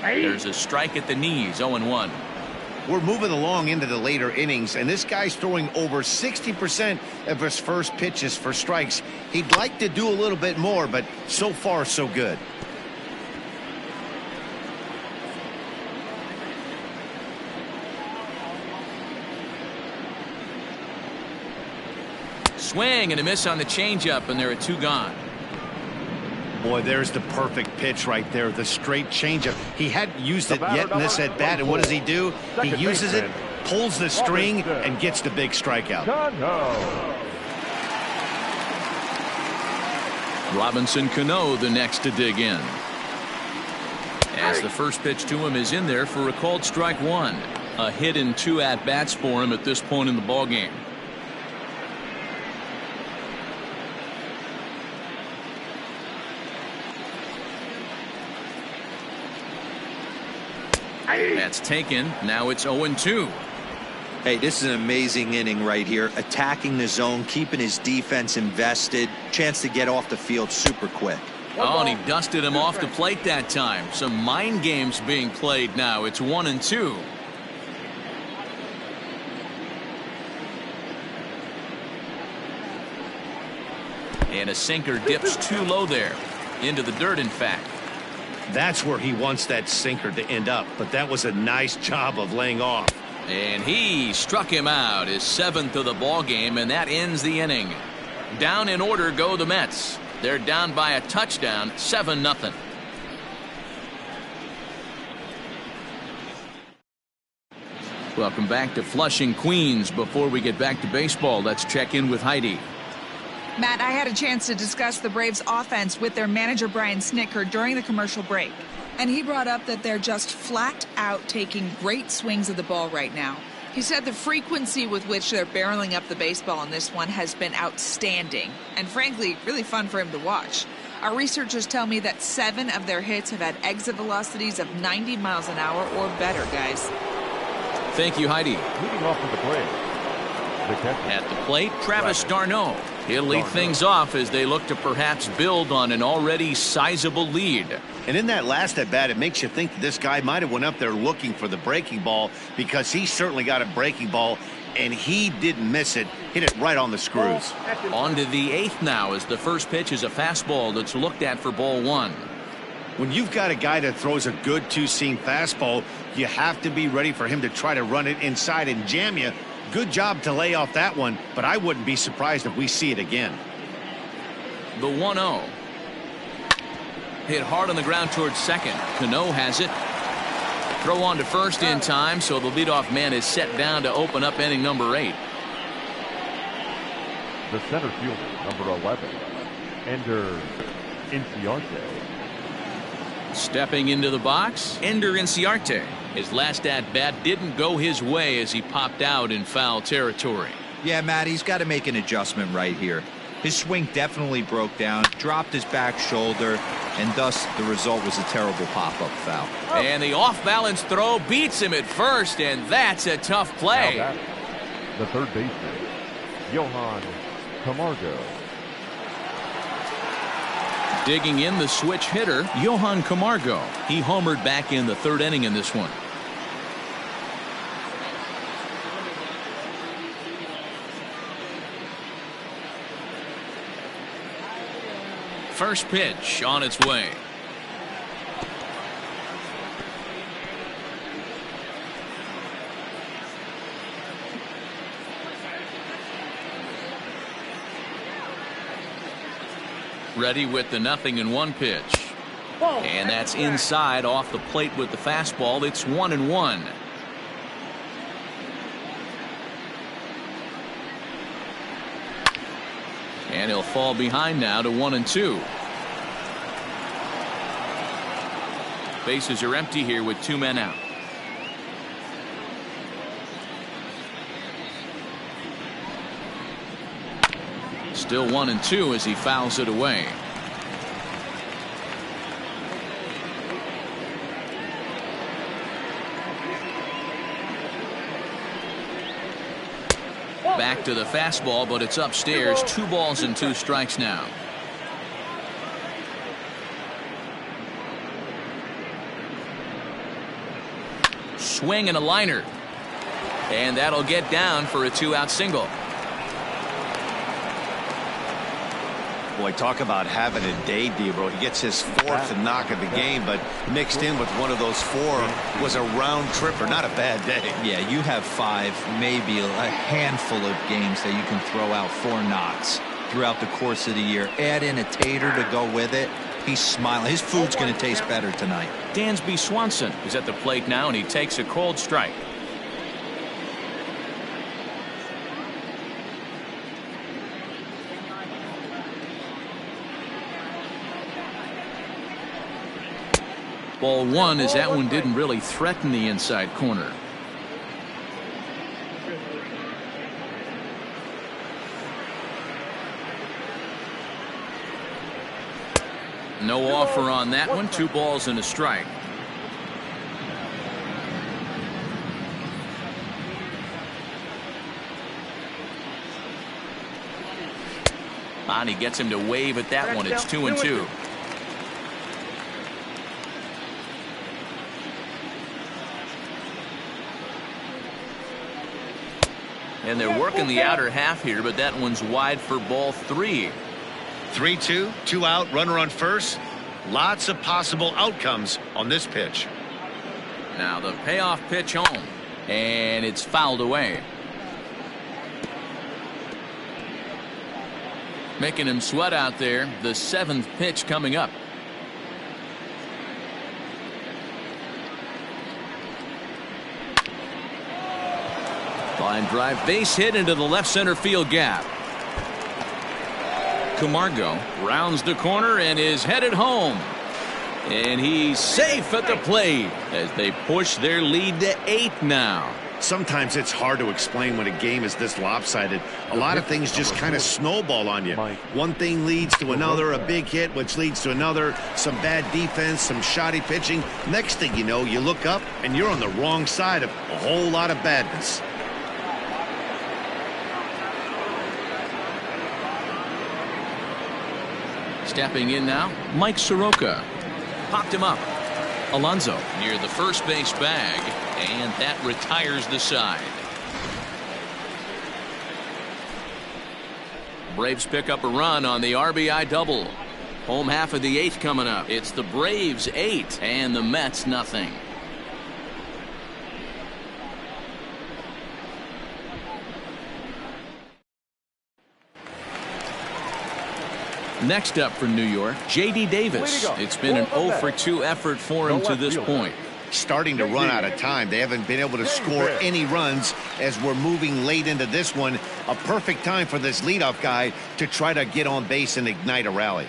There's a strike at the knees. 0-1. We're moving along into the later innings, and this guy's throwing over 60% of his first pitches for strikes. He'd like to do a little bit more, but so far so good. Swing and a miss on the changeup, and there are 2 gone. Boy, there's the perfect pitch right there, the straight changeup. He hadn't used it yet in this at bat, and what does he do? He uses it, pulls the string, and gets the big strikeout. Robinson Cano the next to dig in. As the first pitch to him is in there for a called strike 1. A hit in 2 at-bats for him at this point in the ballgame. That's taken. Now it's 0-2. Hey, this is an amazing inning right here. Attacking the zone, keeping his defense invested. Chance to get off the field super quick. Oh, and he dusted him off the plate that time. Some mind games being played now. It's 1-2. And a sinker dips too low there. Into the dirt, in fact. That's where he wants that sinker to end up, but that was a nice job of laying off. And he struck him out, his 7th of the ball game, and that ends the inning. Down in order go the Mets. They're down by a touchdown, 7-0. Welcome back to Flushing, Queens. Before we get back to baseball, let's check in with Heidi. Matt, I had a chance to discuss the Braves offense with their manager Brian Snitker during the commercial break. And he brought up that they're just flat out taking great swings of the ball right now. He said the frequency with which they're barreling up the baseball in this one has been outstanding. And frankly, really fun for him to watch. Our researchers tell me that 7 of their hits have had exit velocities of 90 miles an hour or better, guys. Thank you, Heidi. Leading off for the Braves, the catcher. At the plate, Travis d'Arnaud. He'll lead things off as they look to perhaps build on an already sizable lead. And in that last at bat, it makes you think that this guy might have went up there looking for the breaking ball, because he certainly got a breaking ball, and he didn't miss it. Hit it right on the screws. On to the 8th now, as the first pitch is a fastball that's looked at for ball 1. When you've got a guy that throws a good two-seam fastball, you have to be ready for him to try to run it inside and jam you. Good job to lay off that one, but I wouldn't be surprised if we see it again. The 1-0. Hit hard on the ground towards second. Cano has it. Throw on to first in time, so the leadoff man is set down to open up inning number 8. The center fielder, number 11, Ender Inciarte. Stepping into the box, Ender Inciarte. His last at-bat didn't go his way as he popped out in foul territory. Yeah, Matt, he's got to make an adjustment right here. His swing definitely broke down, dropped his back shoulder, and thus the result was a terrible pop-up foul. And the off-balance throw beats him at first, and that's a tough play. Now batting, the third baseman, Johan Camargo. Digging in the switch hitter, Johan Camargo. He homered back in the 3rd inning in this one. First pitch on its way. Ready with the 0-1 pitch. And that's inside off the plate with the fastball. It's 1-1. And he'll fall behind now to 1-2. Bases are empty here with 2 men out. Still 1-2 as he fouls it away. Back to the fastball, but it's upstairs. 2 balls and 2 strikes now. Swing and a liner. And that'll get down for a 2-out single. Boy, talk about having a day, Debro. He gets his 4th knock of the game, but mixed in with one of those 4 was a round tripper. Not a bad day. Yeah, you have 5, maybe a handful of games that you can throw out 4 knocks throughout the course of the year. Add in a tater to go with it. He's smiling. His food's going to taste better tonight. Dansby Swanson is at the plate now, and he takes a cold strike. Ball 1 as that one didn't really threaten the inside corner. No offer on that one. 2 balls and a strike. Bonnie gets him to wave at that one. It's 2-2. And they're working the outer half here, but that one's wide for ball 3. 3-2, 2 out, runner on first. Lots of possible outcomes on this pitch. Now the payoff pitch home, and it's fouled away. Making him sweat out there. The 7th pitch coming up. Line drive, base hit into the left center field gap. Camargo rounds the corner and is headed home. And he's safe at the plate as they push their lead to 8 now. sometimes it's hard to explain when a game is this lopsided. A lot of things just kind of snowball on you. One thing leads to another, a big hit, which leads to another, some bad defense, some shoddy pitching. Next thing you know, you look up and you're on the wrong side of a whole lot of badness. Stepping in now, Mike Soroka. Popped him up. Alonso near the first base bag, and that retires the side. Braves pick up a run on the RBI double. Home half of the 8th coming up. It's the Braves 8 and the Mets nothing. Next up for New York, J.D. Davis. It's been an 0 for 2 effort for him to this point. Starting to run out of time. They haven't been able to score any runs as we're moving late into this one. A perfect time for this leadoff guy to try to get on base and ignite a rally.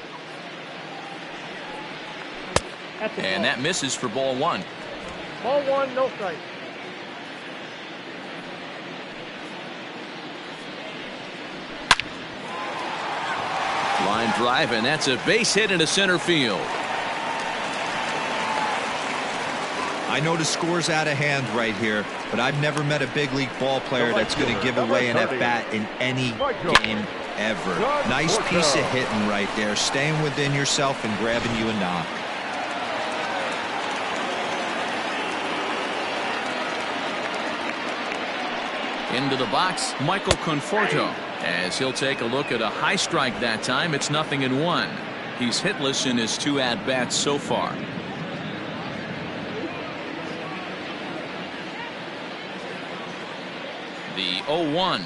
And that misses for ball 1. Ball 1, no strike. Line drive, and that's a base hit into center field. I know the score's out of hand right here, but I've never met a big league ball player that's going to give away an at-bat in any game ever. Nice piece of hitting right there, staying within yourself and grabbing you a knock. Into the box, Michael Conforto, as he'll take a look at a high strike that time. It's 0-1. He's hitless in his 2 at-bats so far. The 0-1.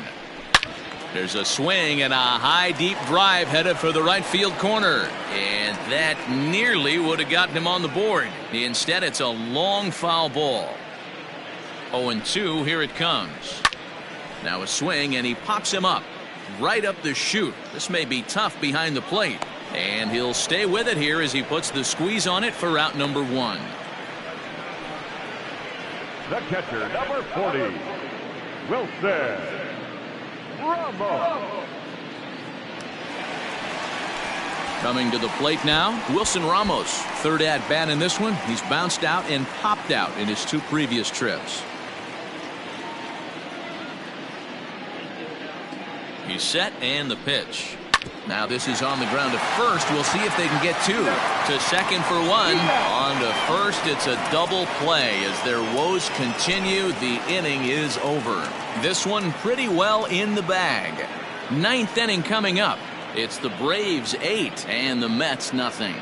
There's a swing and a high deep drive headed for the right field corner, and that nearly would have gotten him on the board. Instead, it's a long foul ball. 0-2. Here it comes. Now a swing, and he pops him up right up the chute. This may be tough behind the plate, and he'll stay with it here as he puts the squeeze on it for out number 1. The catcher, number 40, Wilson Ramos. Coming to the plate now, Wilson Ramos. 3rd at bat in this one. He's bounced out and popped out in his 2 previous trips. He's set, and the pitch. Now this is on the ground to first. We'll see if they can get 2. To second for 1. On to first. It's a double play as their woes continue. The inning is over. This one pretty well in the bag. 9th inning coming up. It's the Braves 8 and the Mets nothing.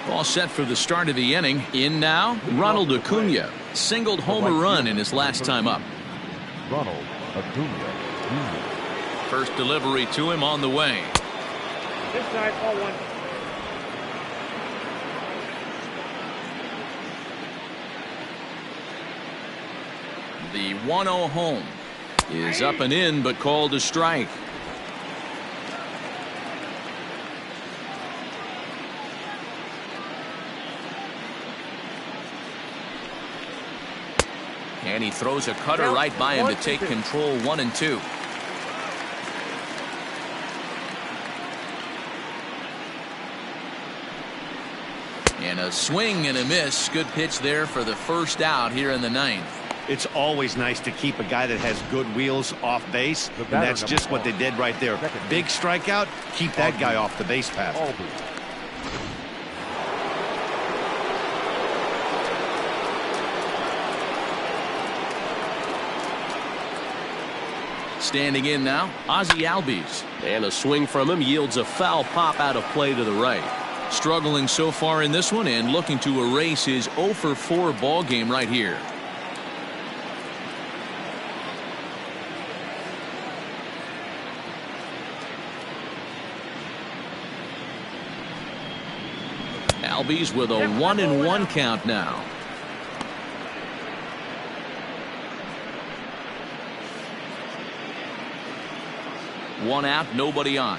All set for the start of the inning. In now, Ronald Acuna. Singled home a run in his last time up. Ronald Acuna Jr. First delivery to him on the way. This side, ball 1. The 1-0 home is up and in, but called a strike. And he throws a cutter right by him to take control. 1-2. And a swing and a miss. Good pitch there for the first out here in the 9th. It's always nice to keep a guy that has good wheels off base, and that's just what they did right there. Big strikeout, keep that guy off the base path. Standing in now, Ozzie Albies. And a swing from him yields a foul pop out of play to the right. Struggling so far in this one and looking to erase his 0 for 4 ball game right here. Albies with a 1-1 count now. One out, nobody on.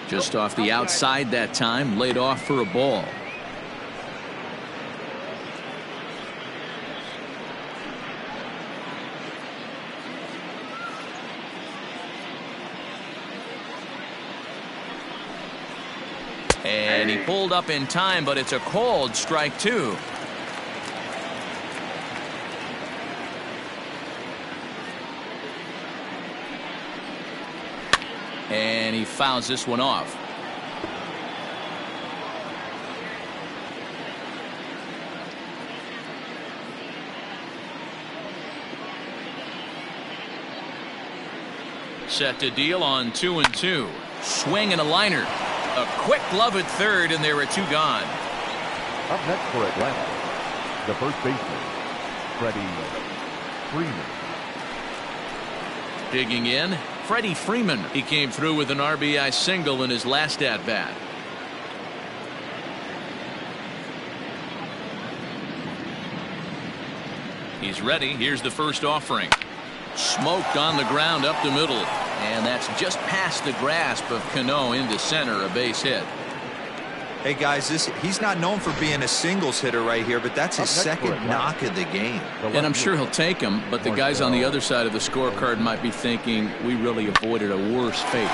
Just off the outside that time, laid off for a ball. And he pulled up in time, but it's a called strike two. And he fouls this one off. Set to deal on 2-2. Swing and a liner. A quick glove at third, and there are two gone. Up next for Atlanta, the first baseman, Freddie Freeman. Digging in, Freddie Freeman. He came through with an RBI single in his last at-bat. He's ready. Here's the first offering. Smoked on the ground up the middle. And that's just past the grasp of Cano into center, a base hit. Hey guys, he's not known for being a singles hitter right here, but that's his second knock of the game. And I'm sure he'll take him, but the guys on the other side of the scorecard might be thinking we really avoided a worse fate.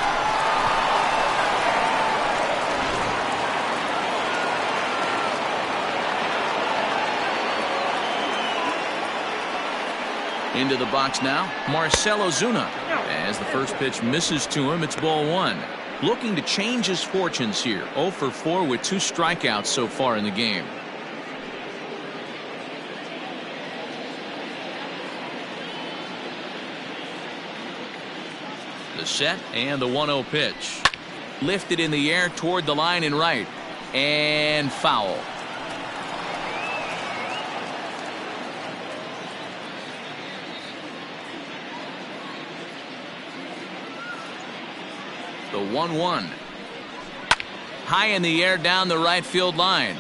Into the box now, Marcell Ozuna. As the first pitch misses to him, it's ball one. Looking to change his fortunes here. 0 for 4 with 2 strikeouts so far in the game. The set and the 1-0 pitch. Lifted in the air toward the line and right. And foul. The 1-1. High in the air down the right field line.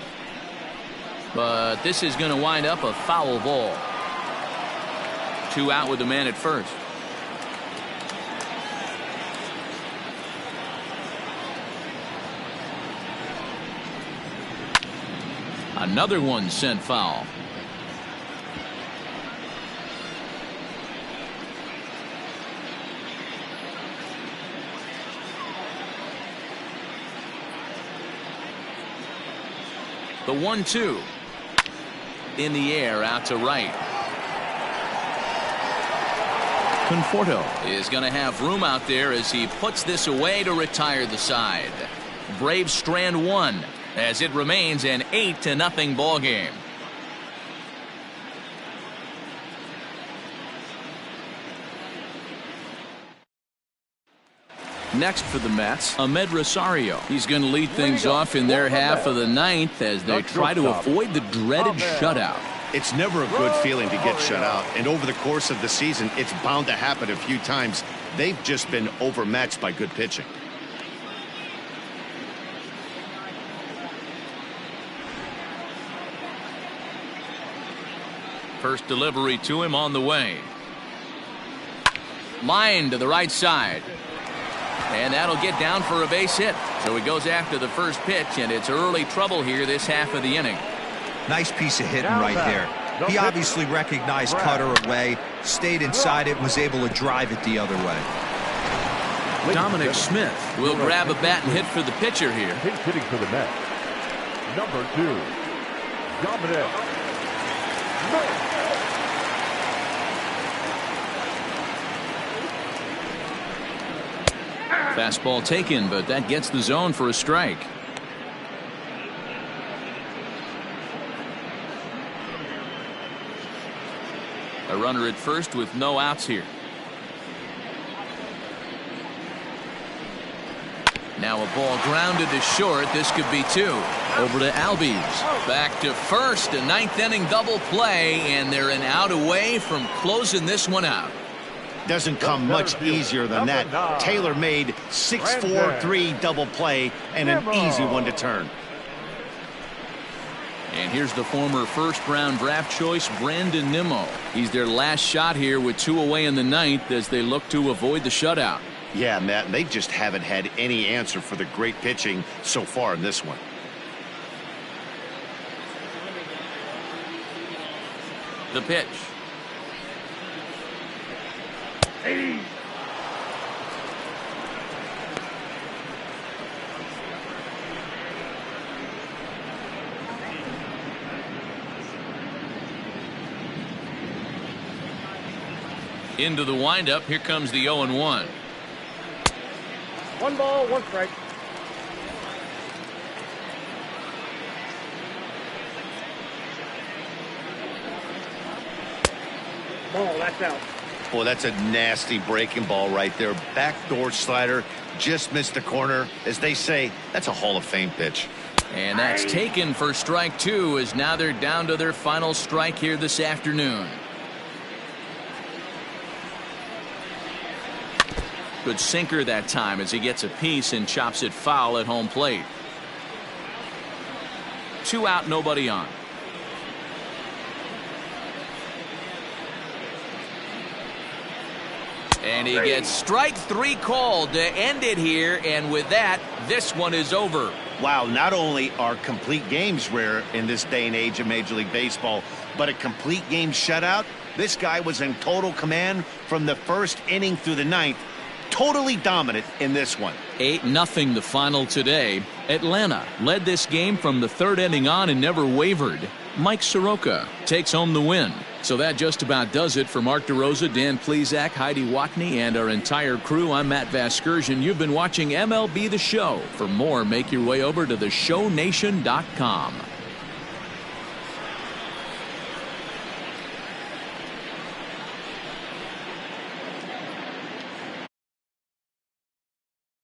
But this is going to wind up a foul ball. 2 out with the man at first. Another one sent foul. The 1-2 in the air out to right. Conforto is going to have room out there as he puts this away to retire the side. Braves strand 1 as it remains an 8-0 ball game. Next for the Mets, Ahmed Rosario. He's going to lead things off in their half of the ninth as they try to avoid the dreaded shutout. It's never a good feeling to get shut out, and over the course of the season, it's bound to happen a few times. They've just been overmatched by good pitching. First delivery to him on the way. Line to the right side. And that'll get down for a base hit. So he goes after the first pitch, and it's early trouble here this half of the inning. Nice piece of hitting right there. He obviously recognized cutter away, stayed inside it, and was able to drive it the other way. Dominic Smith will grab a bat and hit for the pitcher here. Pinch hitting for the Mets, number 2, Dominic Smith. Fastball taken, but that gets the zone for a strike. A runner at first with no outs here. Now a ball grounded to short. This could be 2. Over to Albies. Back to first. A 9th inning double play, and they're an out away from closing this one out. Doesn't come much easier than that. Taylor made 6-4-3 double play and an easy one to turn. And here's the former first-round draft choice, Brandon Nimmo. He's their last shot here with 2 away in the 9th as they look to avoid the shutout. Yeah, Matt, they just haven't had any answer for the great pitching so far in this one. The pitch. Hey. Into the windup. Here comes the 0-1. 1 ball, 1 strike. Ball, that's out. Boy, that's a nasty breaking ball right there. Backdoor slider, just missed the corner. As they say, that's a Hall of Fame pitch. And that's taken for strike 2, as now they're down to their final strike here this afternoon. Good sinker that time as he gets a piece and chops it foul at home plate. 2 out, nobody on. And he gets strike 3 called to end it here, and with that, this one is over. Wow, not only are complete games rare in this day and age of Major League Baseball, but a complete game shutout. This guy was in total command from the first inning through the 9th. Totally dominant in this one. 8-0 the final today. Atlanta led this game from the 3rd inning on and never wavered. Mike Soroka takes home the win. So that just about does it for Mark DeRosa, Dan Plesac, Heidi Watney, and our entire crew. I'm Matt Vasgersian. You've been watching MLB The Show. For more, make your way over to theshownation.com.